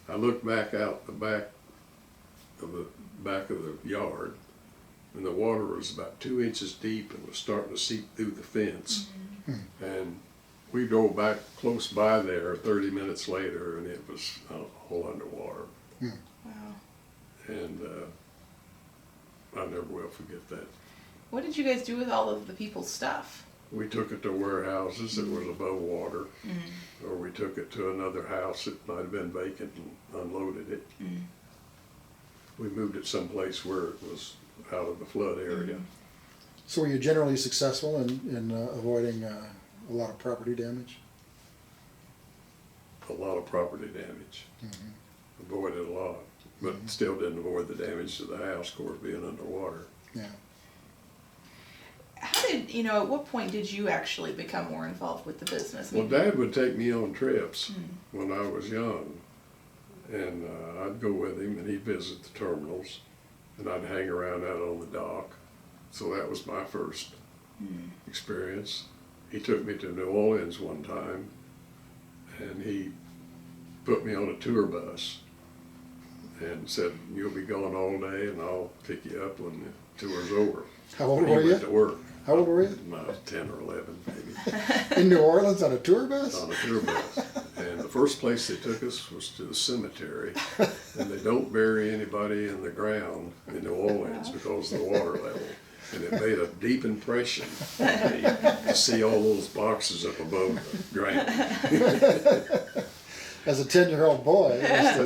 Speaker 3: I looked back out the back of the yard, and the water was about 2 inches deep and was starting to seep through the fence. And we drove back close by there 30 minutes later, and it was all underwater.
Speaker 2: Wow.
Speaker 3: And I never will forget that.
Speaker 2: What did you guys do with all of the people's stuff?
Speaker 3: We took it to warehouses that was above water, or we took it to another house that might have been vacant and unloaded it. We moved it someplace where it was out of the flood area.
Speaker 1: So were you generally successful in avoiding a lot of property damage?
Speaker 3: A lot of property damage. Avoided a lot, but still didn't avoid the damage to the house, of course, being underwater.
Speaker 1: Yeah.
Speaker 2: How did, at what point did you actually become more involved with the business?
Speaker 3: Well, Dad would take me on trips when I was young, and I'd go with him, and he'd visit the terminals, and I'd hang around out on the dock. So that was my first experience. He took me to New Orleans one time, and he put me on a tour bus and said, "You'll be gone all day, and I'll pick you up when the tour's over."
Speaker 1: How old
Speaker 3: He
Speaker 1: were you?
Speaker 3: went to work.
Speaker 1: How old were you?
Speaker 3: I was 10 or 11, maybe.
Speaker 1: In New Orleans on a tour bus?
Speaker 3: On a tour bus. And the first place they took us was to the cemetery. And they don't bury anybody in the ground in New Orleans because of the water level. And it made a deep impression on me to see all those boxes up above the ground.
Speaker 1: As a 10-year-old boy, it must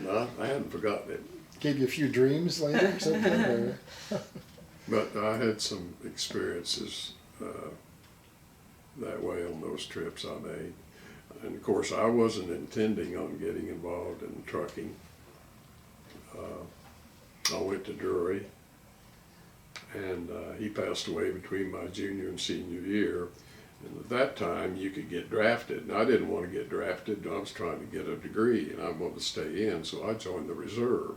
Speaker 1: have
Speaker 3: I hadn't forgotten it.
Speaker 1: gave you a few dreams later or something? Or?
Speaker 3: But I had some experiences that way on those trips I made. And of course, I wasn't intending on getting involved in trucking. I went to Drury, and he passed away between my junior and senior year. And at that time, you could get drafted. And I didn't want to get drafted. I was trying to get a degree, and I wanted to stay in, so I joined the reserve.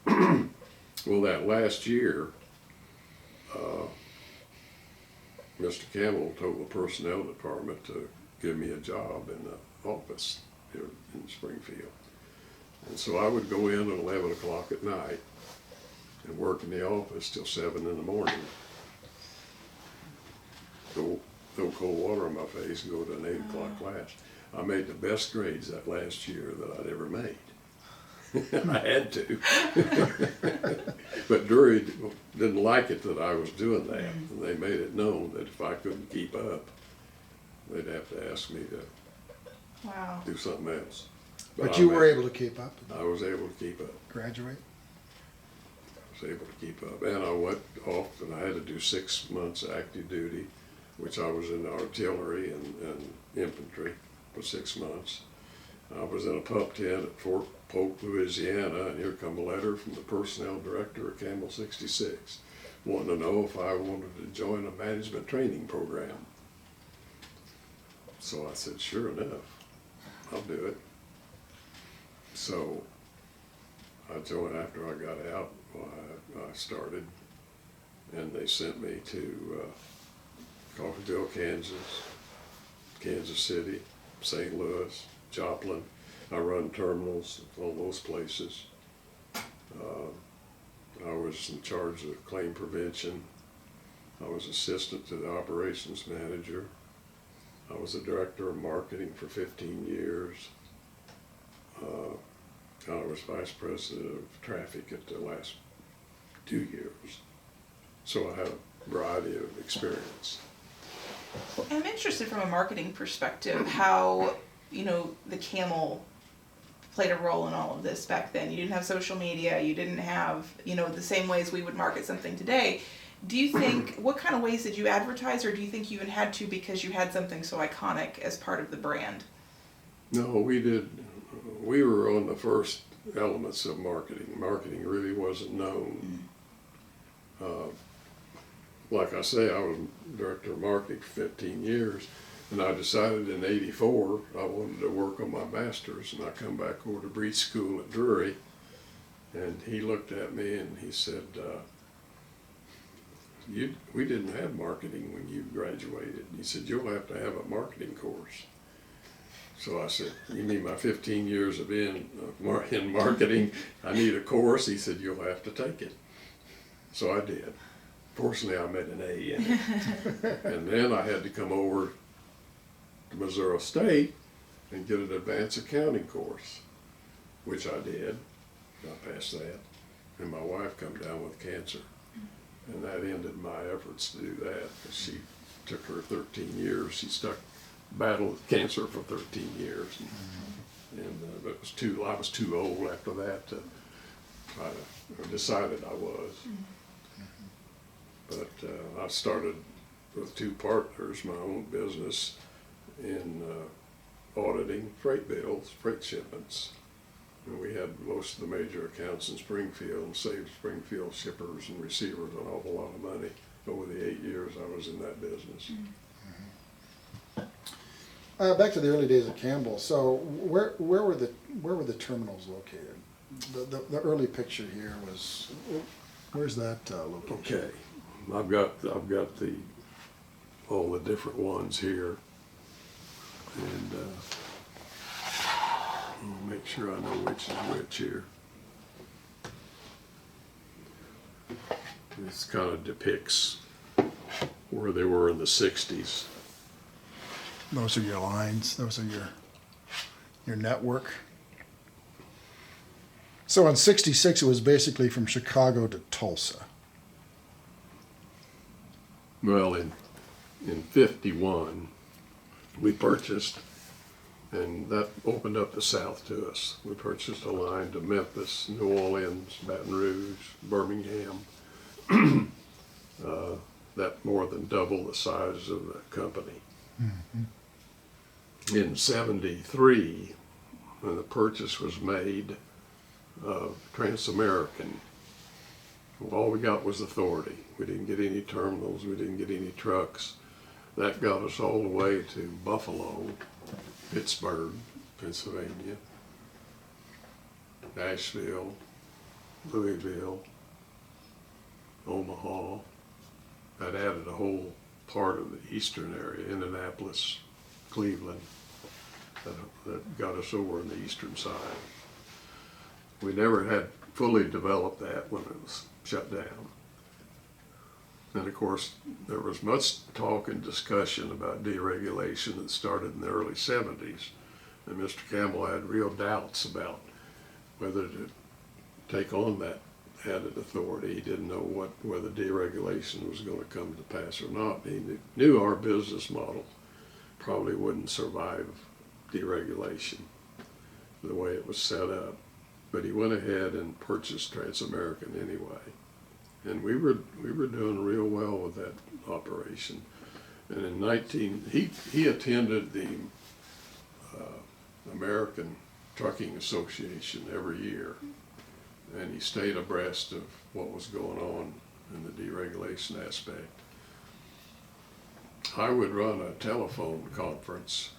Speaker 3: Well, that last year, Mr. Campbell told the personnel department to give me a job in the office here in Springfield. And so I would go in at 11 o'clock at night and work in the office till 7 in the morning. Throw cold water on my face and go to an 8 o'clock class. I made the best grades that last year that I'd ever made. I had to. But Drury didn't like it that I was doing that. And they made it known that if I couldn't keep up, they'd have to ask me to do something else.
Speaker 1: But you were able to keep up?
Speaker 3: I was able to keep up.
Speaker 1: Graduate?
Speaker 3: I was able to keep up. And I went off and I had to do 6 months active duty, which I was in artillery and infantry for 6 months. I was in a pup tent at Fort Polk, Louisiana, and here come a letter from the personnel director of Camel 66, wanting to know if I wanted to join a management training program. So I said, sure enough, I'll do it. So I joined after I got out. I started, and they sent me to Coffeyville, Kansas, Kansas City, St. Louis, Joplin. I run terminals, all those places. I was in charge of claim prevention. I was assistant to the operations manager. I was the director of marketing for 15 years. I was vice president of traffic at the last 2 years. So I had a variety of experience.
Speaker 2: I'm interested from a marketing perspective how, the Camel played a role in all of this back then. You didn't have social media, you didn't have, the same ways we would market something today. Do you think, what kind of ways did you advertise, or do you think you even had to because you had something so iconic as part of the brand?
Speaker 3: No, we did. We were on the first elements of marketing. Marketing really wasn't known. Like I say, I was director of marketing for 15 years, and I decided in '84 I wanted to work on my master's, and I come back over to breech school at Drury, and he looked at me and he said, we didn't have marketing when you graduated. He said, you'll have to have a marketing course. So I said, you mean my 15 years of in marketing, I need a course? He said, you'll have to take it. So I did. Fortunately, I made an A in it. And then I had to come over to Missouri State and get an advanced accounting course, which I did. I passed that. And my wife come down with cancer. And that ended my efforts to do that, because she took her 13 years. She battled with cancer for 13 years. But I was too old after that to try to, or decided I was. But I started with 2 partners, my own business in auditing freight bills, freight shipments. And we had most of the major accounts in Springfield and saved Springfield shippers and receivers an awful lot of money over the 8 years I was in that business.
Speaker 1: Back to the early days of Campbell. So where were the terminals located? The early picture here was, where's that location?
Speaker 3: Okay, I've got all the different ones here, and I'll make sure I know which is which here. This kind of depicts where they were in the 60s.
Speaker 1: Those are your lines. Those are your network. So in '66, it was basically from Chicago to Tulsa.
Speaker 3: Well, in 51, we purchased, and that opened up the South to us. We purchased a line to Memphis, New Orleans, Baton Rouge, Birmingham. That more than double the size of the company. In '73, when the purchase was made of TransAmerican, all we got was authority. We didn't get any terminals, we didn't get any trucks. That got us all the way to Buffalo, Pittsburgh, Pennsylvania, Nashville, Louisville, Omaha. That added a whole part of the eastern area, Indianapolis, Cleveland, that got us over on the eastern side. We never had fully developed that when it was shut down. And of course, there was much talk and discussion about deregulation that started in the early 70s. And Mr. Campbell had real doubts about whether to take on that added authority. He didn't know whether deregulation was going to come to pass or not. He knew our business model probably wouldn't survive deregulation the way it was set up. But he went ahead and purchased TransAmerican anyway. And we were doing real well with that operation. And in he attended the American Trucking Association every year, and he stayed abreast of what was going on in the deregulation aspect. I would run a telephone conference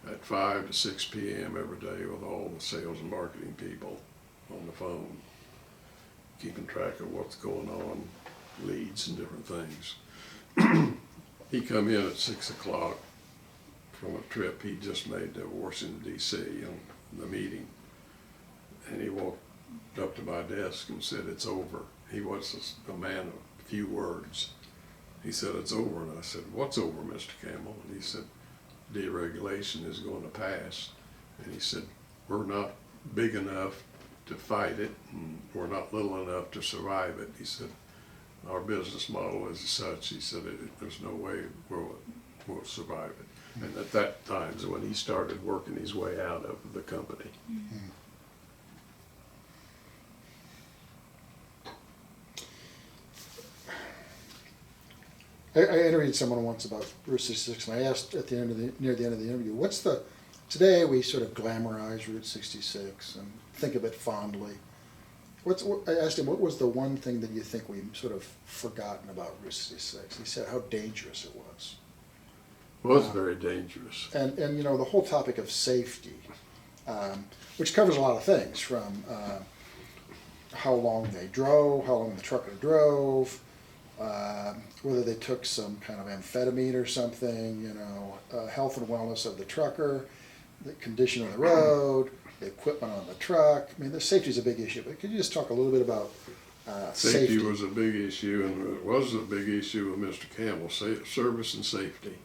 Speaker 3: at 5 to 6 p.m. every day with all the sales and marketing people on the phone, keeping track of what's going on, leads and different things. He come in at 6 o'clock from a trip he just made to Washington, D.C. on the meeting. And he up to my desk and said, "It's over." He was a man of few words. He said, "It's over." And I said, "What's over, Mr. Campbell?" And he said, "Deregulation is going to pass." And he said, "We're not big enough to fight it, and we're not little enough to survive it." He said, "Our business model is such," he said, "there's no way we'll survive it." And at that time is when he started working his way out of the company.
Speaker 1: Mm-hmm. I interviewed someone once about Route 66, and I asked at the end of near the end of the interview, today we sort of glamorize Route 66 and think of it fondly. I asked him, what was the one thing that you think we sort of forgotten about Route 66? He said how dangerous it was.
Speaker 3: It was very dangerous.
Speaker 1: And you know, the whole topic of safety, which covers a lot of things, from how long they drove, how long the trucker drove, whether they took some kind of amphetamine or something, you know, health and wellness of the trucker, the condition of the road, the equipment on the truck. I mean, the safety is a big issue, but could you just talk a little bit about safety?
Speaker 3: Safety was a big issue, and it was a big issue with Mr. Campbell, service and safety.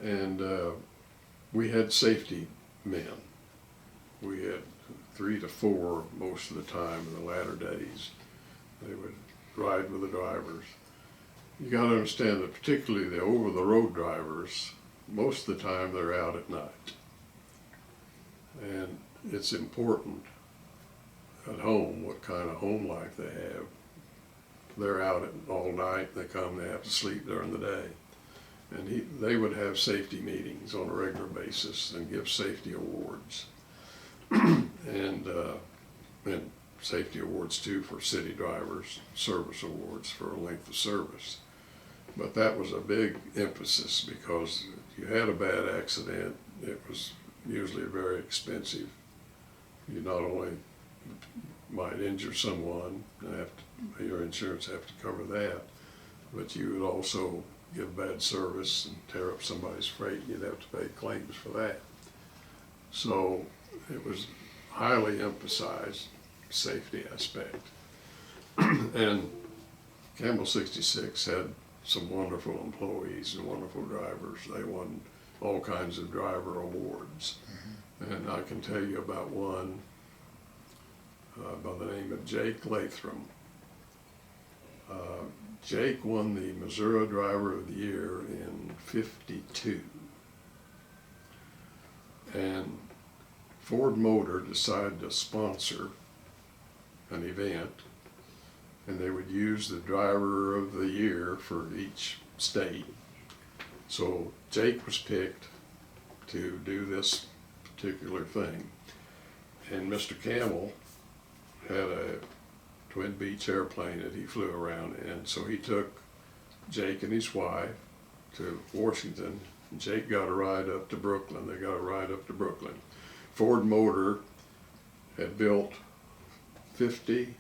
Speaker 3: And we had safety men. We had 3 to 4 most of the time in the latter days. They would ride with the drivers. You got to understand that particularly the over-the-road drivers, most of the time they're out at night. And it's important at home what kind of home life they have. They're out all night, they come, they have to sleep during the day. And they would have safety meetings on a regular basis and give safety awards. and safety awards too for city drivers, service awards for length of service. But that was a big emphasis, because if you had a bad accident, it was usually very expensive. You not only might injure someone, and your insurance have to cover that, but you would also give bad service and tear up somebody's freight, you'd have to pay claims for that. So it was highly emphasized, safety aspect. And Campbell 66 had some wonderful employees and wonderful drivers. They won all kinds of driver awards. Mm-hmm. And I can tell you about one by the name of Jake Lathram. Jake won the Missouri Driver of the Year in '52. And Ford Motor decided to sponsor an event, and they would use the Driver of the Year for each state. So Jake was picked to do this particular thing. And Mr. Campbell had a Twin Beach airplane that he flew around in. So he took Jake and his wife to Washington. And Jake got a ride up to Brooklyn. They got a ride up to Brooklyn. Ford Motor had built 50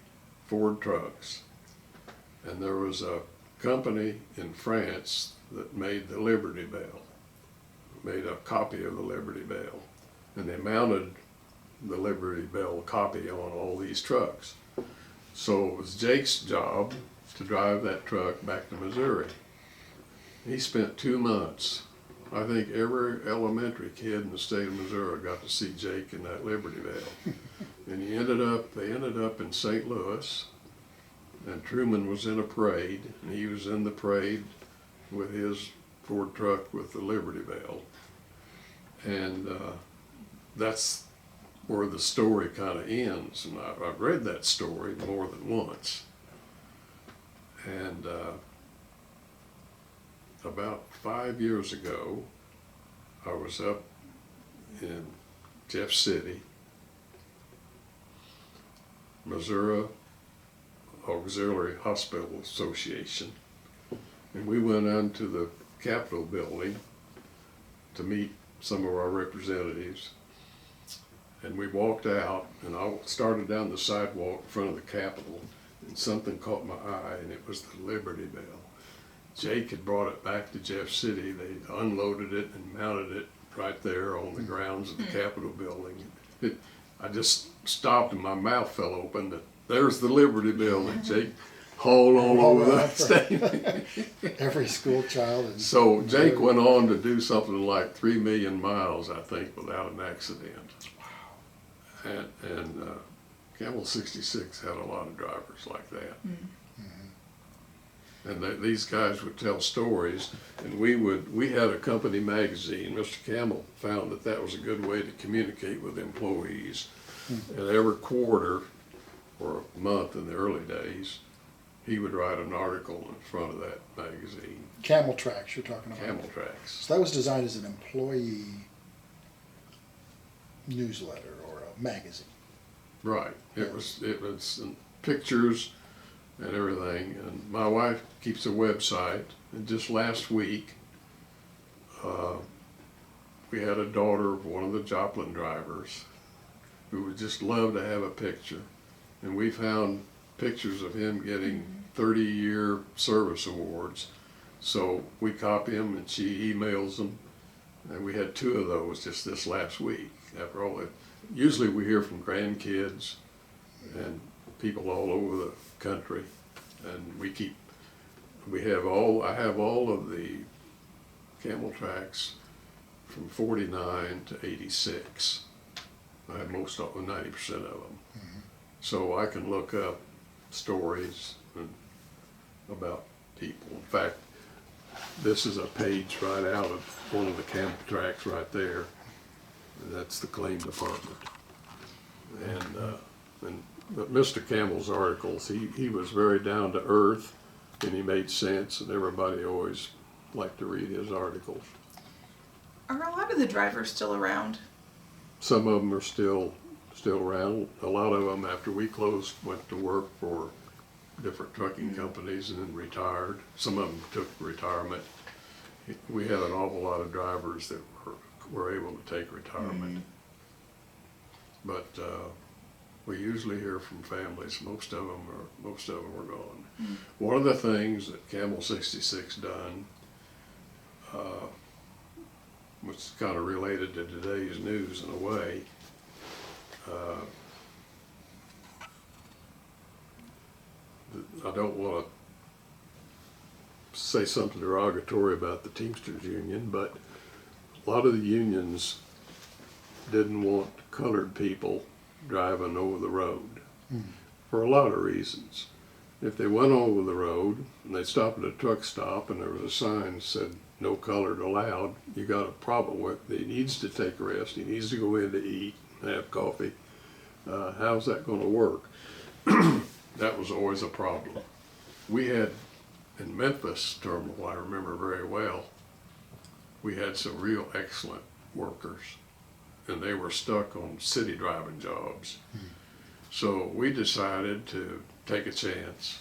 Speaker 3: Ford trucks. And there was a company in France that made the Liberty Bell, made a copy of the Liberty Bell. And they mounted the Liberty Bell copy on all these trucks. So it was Jake's job to drive that truck back to Missouri. He spent 2 months. I think every elementary kid in the state of Missouri got to see Jake in that Liberty Bell. And they ended up in St. Louis, and Truman was in a parade, and he was in the parade with his Ford truck with the Liberty Bell. And that's where the story kind of ends. And I've read that story more than once. And about 5 years ago, I was up in Jeff City, Missouri Auxiliary Hospital Association, and we went into the Capitol building to meet some of our representatives. And we walked out, and I started down the sidewalk in front of the Capitol, and something caught my eye, and it was the Liberty Bell. Jake had brought it back to Jeff City. They unloaded it and mounted it right there on the grounds of the Capitol building. I just stopped and my mouth fell open. There's the Liberty Building. Jake hauled all over that stadium.
Speaker 1: Every school child. And
Speaker 3: So Jake went on to do something like 3 million miles, I think, without an accident. Wow. And Camel 66 had a lot of drivers like that. And these guys would tell stories, and we had a company magazine. Mr. Campbell found that was a good way to communicate with employees. And every quarter or month in the early days, he would write an article in front of that magazine.
Speaker 1: Camel Tracks, you're talking about.
Speaker 3: Camel Tracks.
Speaker 1: So that was designed as an employee newsletter or a magazine.
Speaker 3: Right. It was pictures and everything. And my wife keeps a website. And just last week, we had a daughter of one of the Joplin drivers who would just love to have a picture. And we found pictures of him getting 30-year service awards. So we copy them and she emails them. And we had 2 of those just this last week. After all, usually we hear from grandkids and people all over the country. And I have all of the Camel Tracks from 49 to 86. I have 90% of them. So I can look up stories about people. In fact, this is a page right out of one of the Camel Tracks right there. That's the claim department. But Mr. Campbell's articles, he was very down to earth, and he made sense, and everybody always liked to read his articles.
Speaker 2: Are a lot of the drivers still around?
Speaker 3: Some of them are still around. A lot of them, after we closed, went to work for different trucking companies and then retired. Some of them took retirement. We had an awful lot of drivers that were able to take retirement. But we usually hear from families. Most of them are gone. One of the things that Camel 66 done, which is kind of related to today's news in a way, I don't want to say something derogatory about the Teamsters union, but a lot of the unions didn't want colored people driving over the road for a lot of reasons. If they went over the road and they stopped at a truck stop and there was a sign that said no colored allowed, you got a problem with it. He needs to take a rest. He needs to go in to eat, have coffee. How's that going to work? That was always a problem. We had in Memphis terminal, I remember very well, we had some real excellent workers, and they were stuck on city driving jobs. So we decided to take a chance,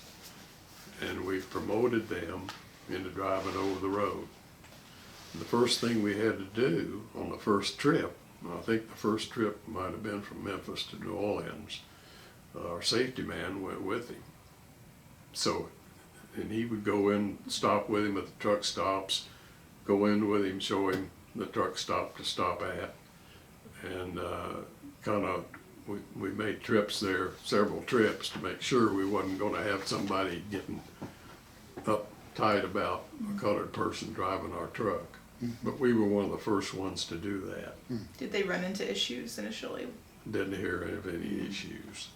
Speaker 3: and we promoted them into driving over the road. And the first thing we had to do on the first trip, I think the first trip might have been from Memphis to New Orleans, our safety man went with him. So, and he would go in, stop with him at the truck stops, go in with him, show him the truck stop to stop at, and we made trips there, several trips, to make sure we wasn't going to have somebody getting uptight about a colored person driving our truck. But we were one of the first ones to do that.
Speaker 2: Did they run into issues initially?
Speaker 3: Didn't hear of any issues.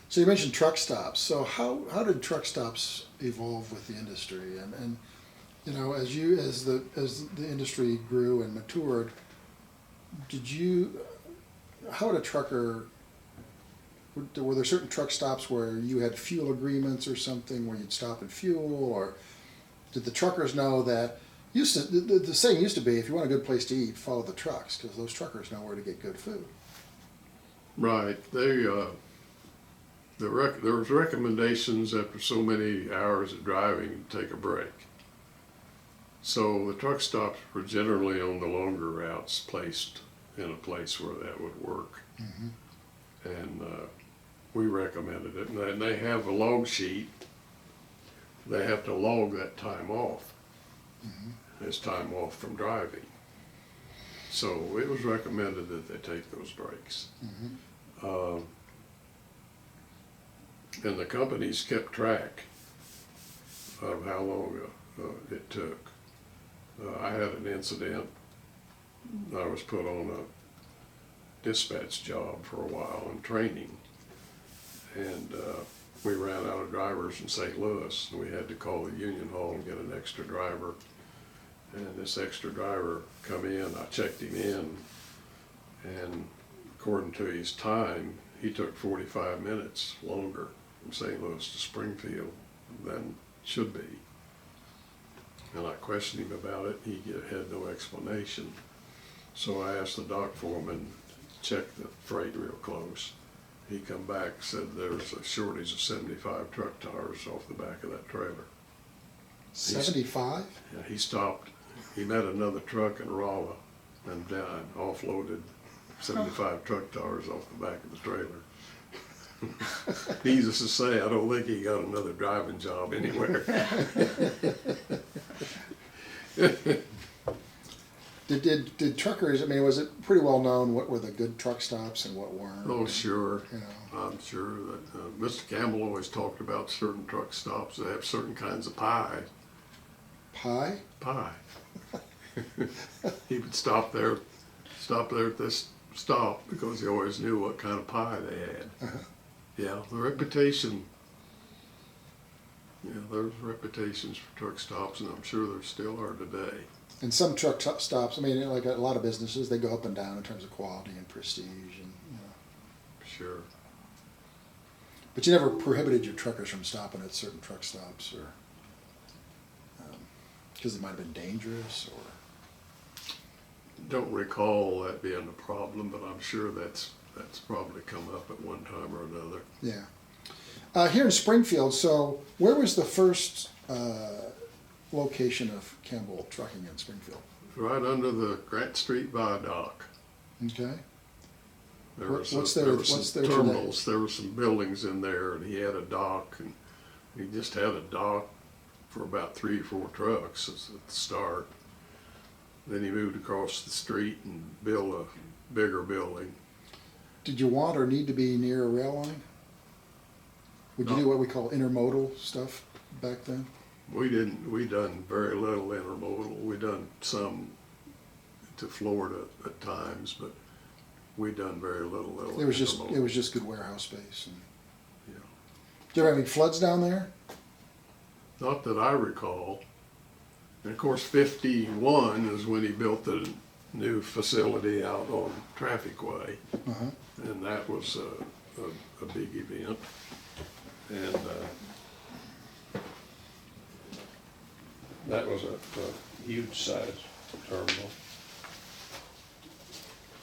Speaker 1: So you mentioned truck stops. So how did truck stops evolve with the industry? And you know, as the industry grew and matured, how would a trucker, were there certain truck stops where you had fuel agreements or something where you'd stop and fuel, or did the truckers know that the saying used to be, if you want a good place to eat, follow the trucks, because those truckers know where to get good food.
Speaker 3: Right. There was recommendations after so many hours of driving to take a break. So the truck stops were generally on the longer routes, placed in a place where that would work. And we recommended it. And they have a log sheet. They have to log that time off as time off from driving. So it was recommended that they take those breaks. And the companies kept track of how long it took. I had an incident. I was put on a dispatch job for a while in training, and we ran out of drivers in St. Louis, and we had to call the union hall and get an extra driver. And this extra driver come in, I checked him in, and according to his time, he took 45 minutes longer from St. Louis to Springfield than should be. And I questioned him about it, he had no explanation. So I asked the dock foreman to check the freight real close. He come back, said there's a shortage of 75 truck tires off the back of that trailer.
Speaker 1: 75?
Speaker 3: Yeah, he stopped, he met another truck in Rolla and offloaded 75 truck tires off the back of the trailer. Needless to say, I don't think he got another driving job anywhere.
Speaker 1: Did truckers, I mean, was it pretty well known what were the good truck stops and what weren't?
Speaker 3: Oh, sure.
Speaker 1: You know.
Speaker 3: I'm sure that Mr. Campbell always talked about certain truck stops that have certain kinds of pie.
Speaker 1: Pie?
Speaker 3: Pie. He would stop there at this stop because he always knew what kind of pie they had.
Speaker 1: Uh-huh.
Speaker 3: Yeah, the reputation. Yeah, there's reputations for truck stops, and I'm sure there still are today.
Speaker 1: And some truck stops, I mean, like a lot of businesses, they go up and down in terms of quality and prestige, and you know.
Speaker 3: Sure.
Speaker 1: But you never prohibited your truckers from stopping at certain truck stops, or because it might have been dangerous, or.
Speaker 3: Don't recall that being a problem, but I'm sure that's probably come up at one time or another.
Speaker 1: Yeah. Here in Springfield, so where was the first location of Campbell Trucking in Springfield?
Speaker 3: Right under the Grant Street Viaduct.
Speaker 1: Okay.
Speaker 3: What's there terminals. Today? There were some buildings in there, and he had a dock, and he just had a dock for about 3 or 4 trucks at the start. Then he moved across the street and built a bigger building.
Speaker 1: Did you want or need to be near a rail line? Would you do what we call intermodal stuff back then?
Speaker 3: We didn't. We done very little intermodal. We done some to Florida at times, but we done very little.
Speaker 1: It was just good warehouse space. And,
Speaker 3: yeah.
Speaker 1: Did you ever have any floods down there?
Speaker 3: Not that I recall. And of course, 51 is when he built the new facility out on Traffic Way, and that was a big event. And that was a huge size terminal.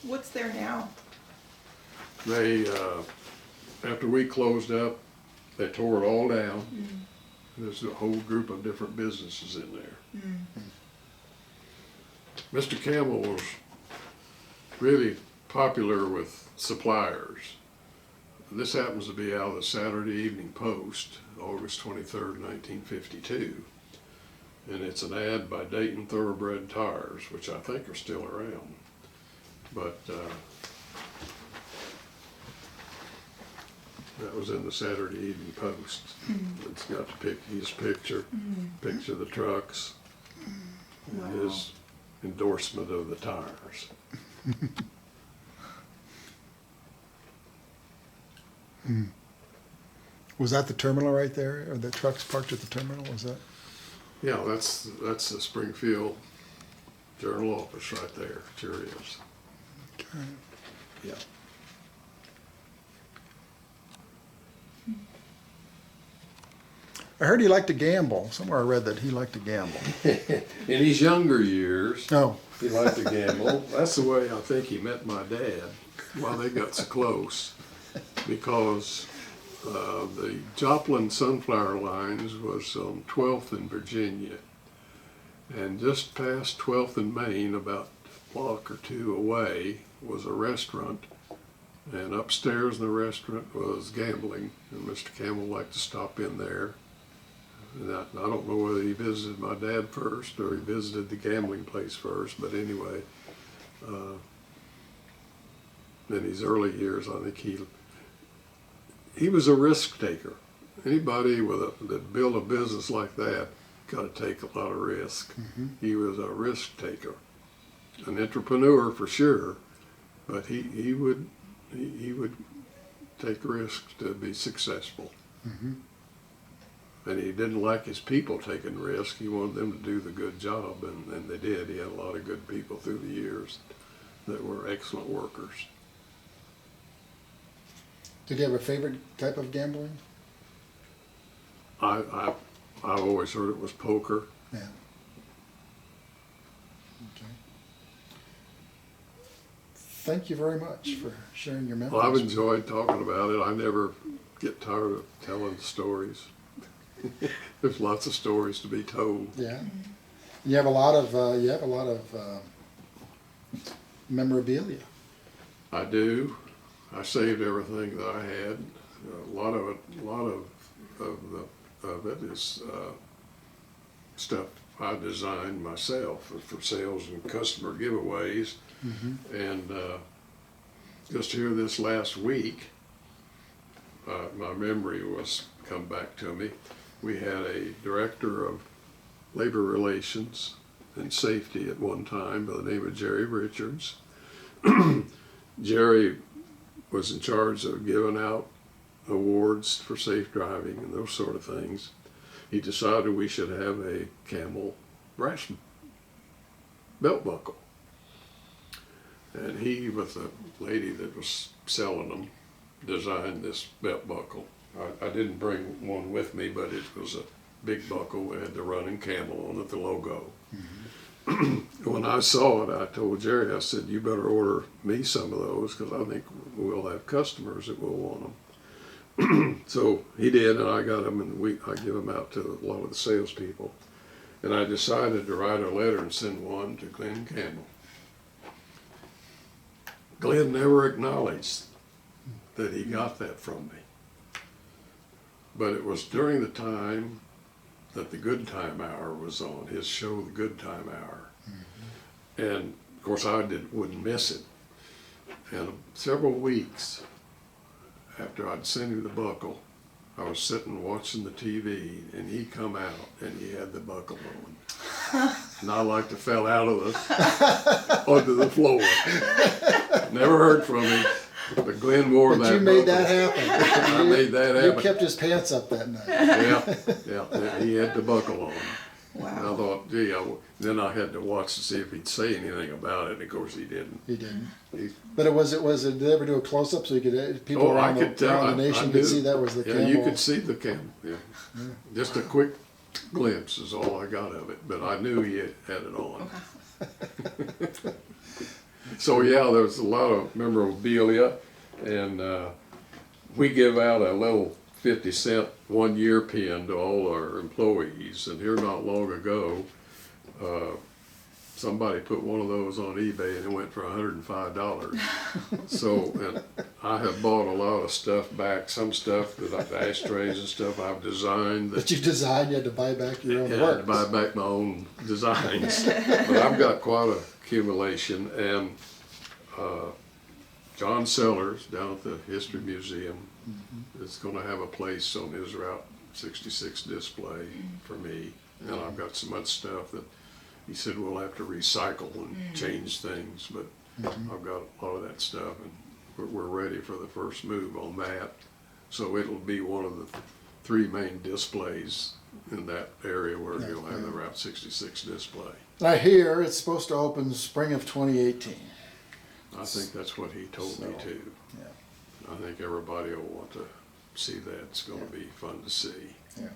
Speaker 2: What's there now?
Speaker 3: They, after we closed up, they tore it all down. There's a whole group of different businesses in there. Mr. Campbell was really popular with suppliers. This happens to be out of the Saturday Evening Post, August 23rd, 1952. And it's an ad by Dayton Thoroughbred Tires, which I think are still around. But that was in the Saturday Evening Post. It's got his picture, picture of the trucks, and his endorsement of the tires.
Speaker 1: Was that the terminal right there, or the trucks parked at the terminal? Was that?
Speaker 3: Yeah, that's the Springfield Journal office right there. Sure is.
Speaker 1: Okay.
Speaker 3: Yeah.
Speaker 1: I heard he liked to gamble. Somewhere I read that he liked to gamble.
Speaker 3: In his younger years,
Speaker 1: Oh.
Speaker 3: he liked to gamble. That's the way I think he met my dad, why they got so close. Because the Joplin Sunflower Lines was on 12th in Virginia. And just past 12th in Maine, about a block or 2 away, was a restaurant. And upstairs in the restaurant was gambling. And Mr. Campbell liked to stop in there. And I don't know whether he visited my dad first or he visited the gambling place first, but anyway, in his early years, I think he was a risk taker. Anybody that built a business like that got to take a lot of risk. He was a risk taker, an entrepreneur for sure, but he would take risks to be successful. And he didn't like his people taking risks. He wanted them to do the good job, and they did. He had a lot of good people through the years that were excellent workers.
Speaker 1: Did you have a favorite type of gambling?
Speaker 3: I always heard it was poker.
Speaker 1: Yeah. Okay. Thank you very much for sharing your memories.
Speaker 3: Well, I've enjoyed talking about it. I never get tired of telling stories. There's lots of stories to be told.
Speaker 1: Yeah. You have a lot of memorabilia.
Speaker 3: I do. I saved everything that I had. A lot of it is stuff I designed myself for sales and customer giveaways. And just here this last week, my memory was come back to me. We had a director of labor relations and safety at one time by the name of Jerry Richards. Jerry was in charge of giving out awards for safe driving and those sort of things. He decided we should have a Camel brass belt buckle. And he, with the lady that was selling them, designed this belt buckle. I didn't bring one with me, but it was a big buckle. It had the running camel on it, the logo. When I saw it, I told Jerry, I said, you better order me some of those because I think we'll have customers that will want them. So he did, and I got them, and I give them out to a lot of the salespeople. And I decided to write a letter and send one to Glenn Campbell. Glenn never acknowledged that he got that from me. But it was during the time that the Good Time Hour was on, his show, The Good Time Hour. And of course I wouldn't miss it. And several weeks after I'd sent him the buckle, I was sitting watching the TV, and he come out and he had the buckle on. And I like to fell out of onto the floor. Never heard from him. But Glenn wore that.
Speaker 1: But you made
Speaker 3: buckle.
Speaker 1: that happen.
Speaker 3: I made that happen.
Speaker 1: You kept his pants up that night.
Speaker 3: Yeah, he had the buckle on.
Speaker 2: Wow.
Speaker 3: And I thought, gee, then I had to watch to see if he'd say anything about it. And of course, he didn't.
Speaker 1: He didn't. But was it? Did they ever do a close up so you could people around the nation could see that was the Camel?
Speaker 3: Yeah, you could see the Camel. Yeah. Just a quick glimpse is all I got of it, but I knew he had it on. So yeah, there was a lot of memorabilia, and we give out a little 50-cent one-year pin to all our employees. And here not long ago, somebody put one of those on eBay and it went for $105. So, and I have bought a lot of stuff back, some stuff that ashtrays and stuff I've designed.
Speaker 1: That you designed, you had to buy back your own
Speaker 3: work. I had to buy back my own designs. But I've got quite a accumulation, and John Sellers down at the History Museum is going to have a place on his Route 66 display for me. And I've got some other stuff that he said we'll have to recycle and change things, but I've got a lot of that stuff, and we're ready for the first move on that. So it'll be one of the three main displays in that area where you'll have the Route 66 display.
Speaker 1: I hear it's supposed to open spring of 2018.
Speaker 3: I think that's what he told me too.
Speaker 1: Yeah.
Speaker 3: I think everybody will want to see that. It's going to be fun to see.
Speaker 1: Yeah.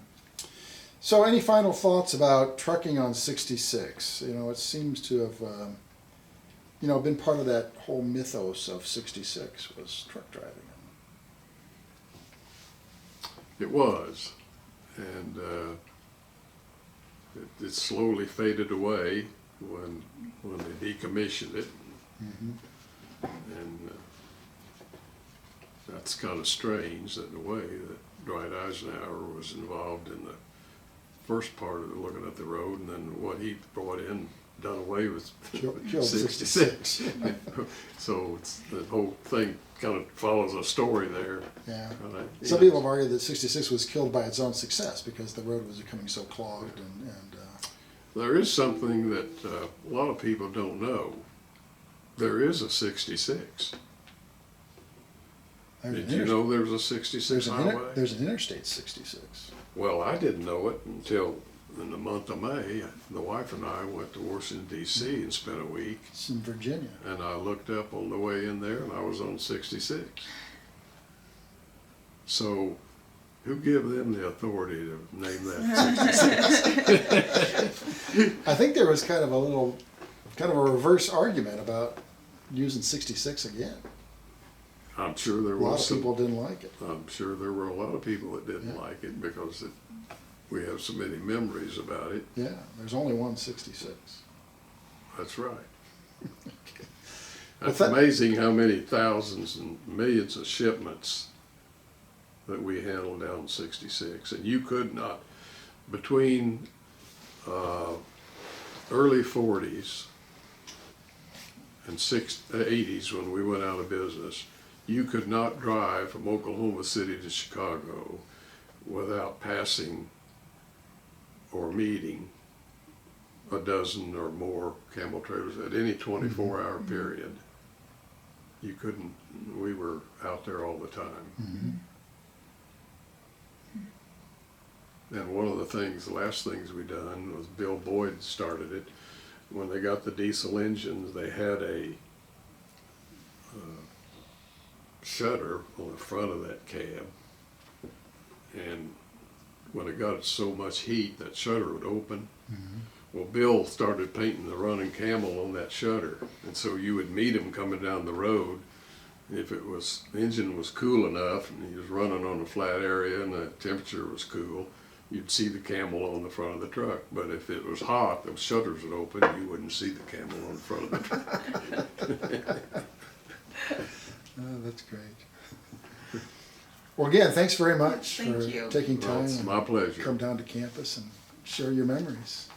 Speaker 1: So any final thoughts about trucking on 66? You know, it seems to have, been part of that whole mythos of 66 was truck driving.
Speaker 3: It was, and it slowly faded away when they decommissioned it. And that's kind of strange that in a way that Dwight Eisenhower was involved in the first part of looking at the road, and then what he brought in done away with
Speaker 1: Killed
Speaker 3: 66. So the whole thing kind of follows a story there.
Speaker 1: Yeah.
Speaker 3: Right?
Speaker 1: Some people have argued that 66 was killed by its own success because the road was becoming so clogged and
Speaker 3: There is something that a lot of people don't know. There is a 66. Did you know there's a 66 highway?
Speaker 1: There's an Interstate 66.
Speaker 3: Well, I didn't know it until in the month of May. The wife and I went to Washington, D.C. and spent a week.
Speaker 1: It's in Virginia.
Speaker 3: And I looked up on the way in there and I was on 66. So who gave them the authority to name that 66?
Speaker 1: I think there was kind of a reverse argument about using 66 again.
Speaker 3: I'm sure there
Speaker 1: A lot
Speaker 3: was
Speaker 1: of people didn't like it.
Speaker 3: I'm sure there were a lot of people that didn't like it because we have so many memories about it.
Speaker 1: Yeah, there's only one 66.
Speaker 3: That's right.
Speaker 1: Okay.
Speaker 3: That's
Speaker 1: Well,
Speaker 3: amazing how many thousands and millions of shipments that we handled down 66. And you could not, between early 40s and 80s when we went out of business, you could not drive from Oklahoma City to Chicago without passing or meeting a dozen or more Camel trailers at any 24-hour period. You couldn't, we were out there all the time.
Speaker 1: Mm-hmm.
Speaker 3: And one of the last things we done was Bill Boyd started it. When they got the diesel engines, they had a shutter on the front of that cab. And when it got so much heat, that shutter would open.
Speaker 1: Mm-hmm.
Speaker 3: Well, Bill started painting the running camel on that shutter. And so you would meet him coming down the road. If the engine was cool enough and he was running on a flat area and the temperature was cool, you'd see the camel on the front of the truck. But if it was hot, those shutters would open, you wouldn't see the camel on the front of the truck.
Speaker 1: Oh, that's great. Well, again, thanks very much
Speaker 2: Thank
Speaker 1: for
Speaker 2: you.
Speaker 1: taking
Speaker 3: Well,
Speaker 1: time
Speaker 3: it's
Speaker 1: and
Speaker 3: my pleasure.
Speaker 1: come down to campus and share your memories.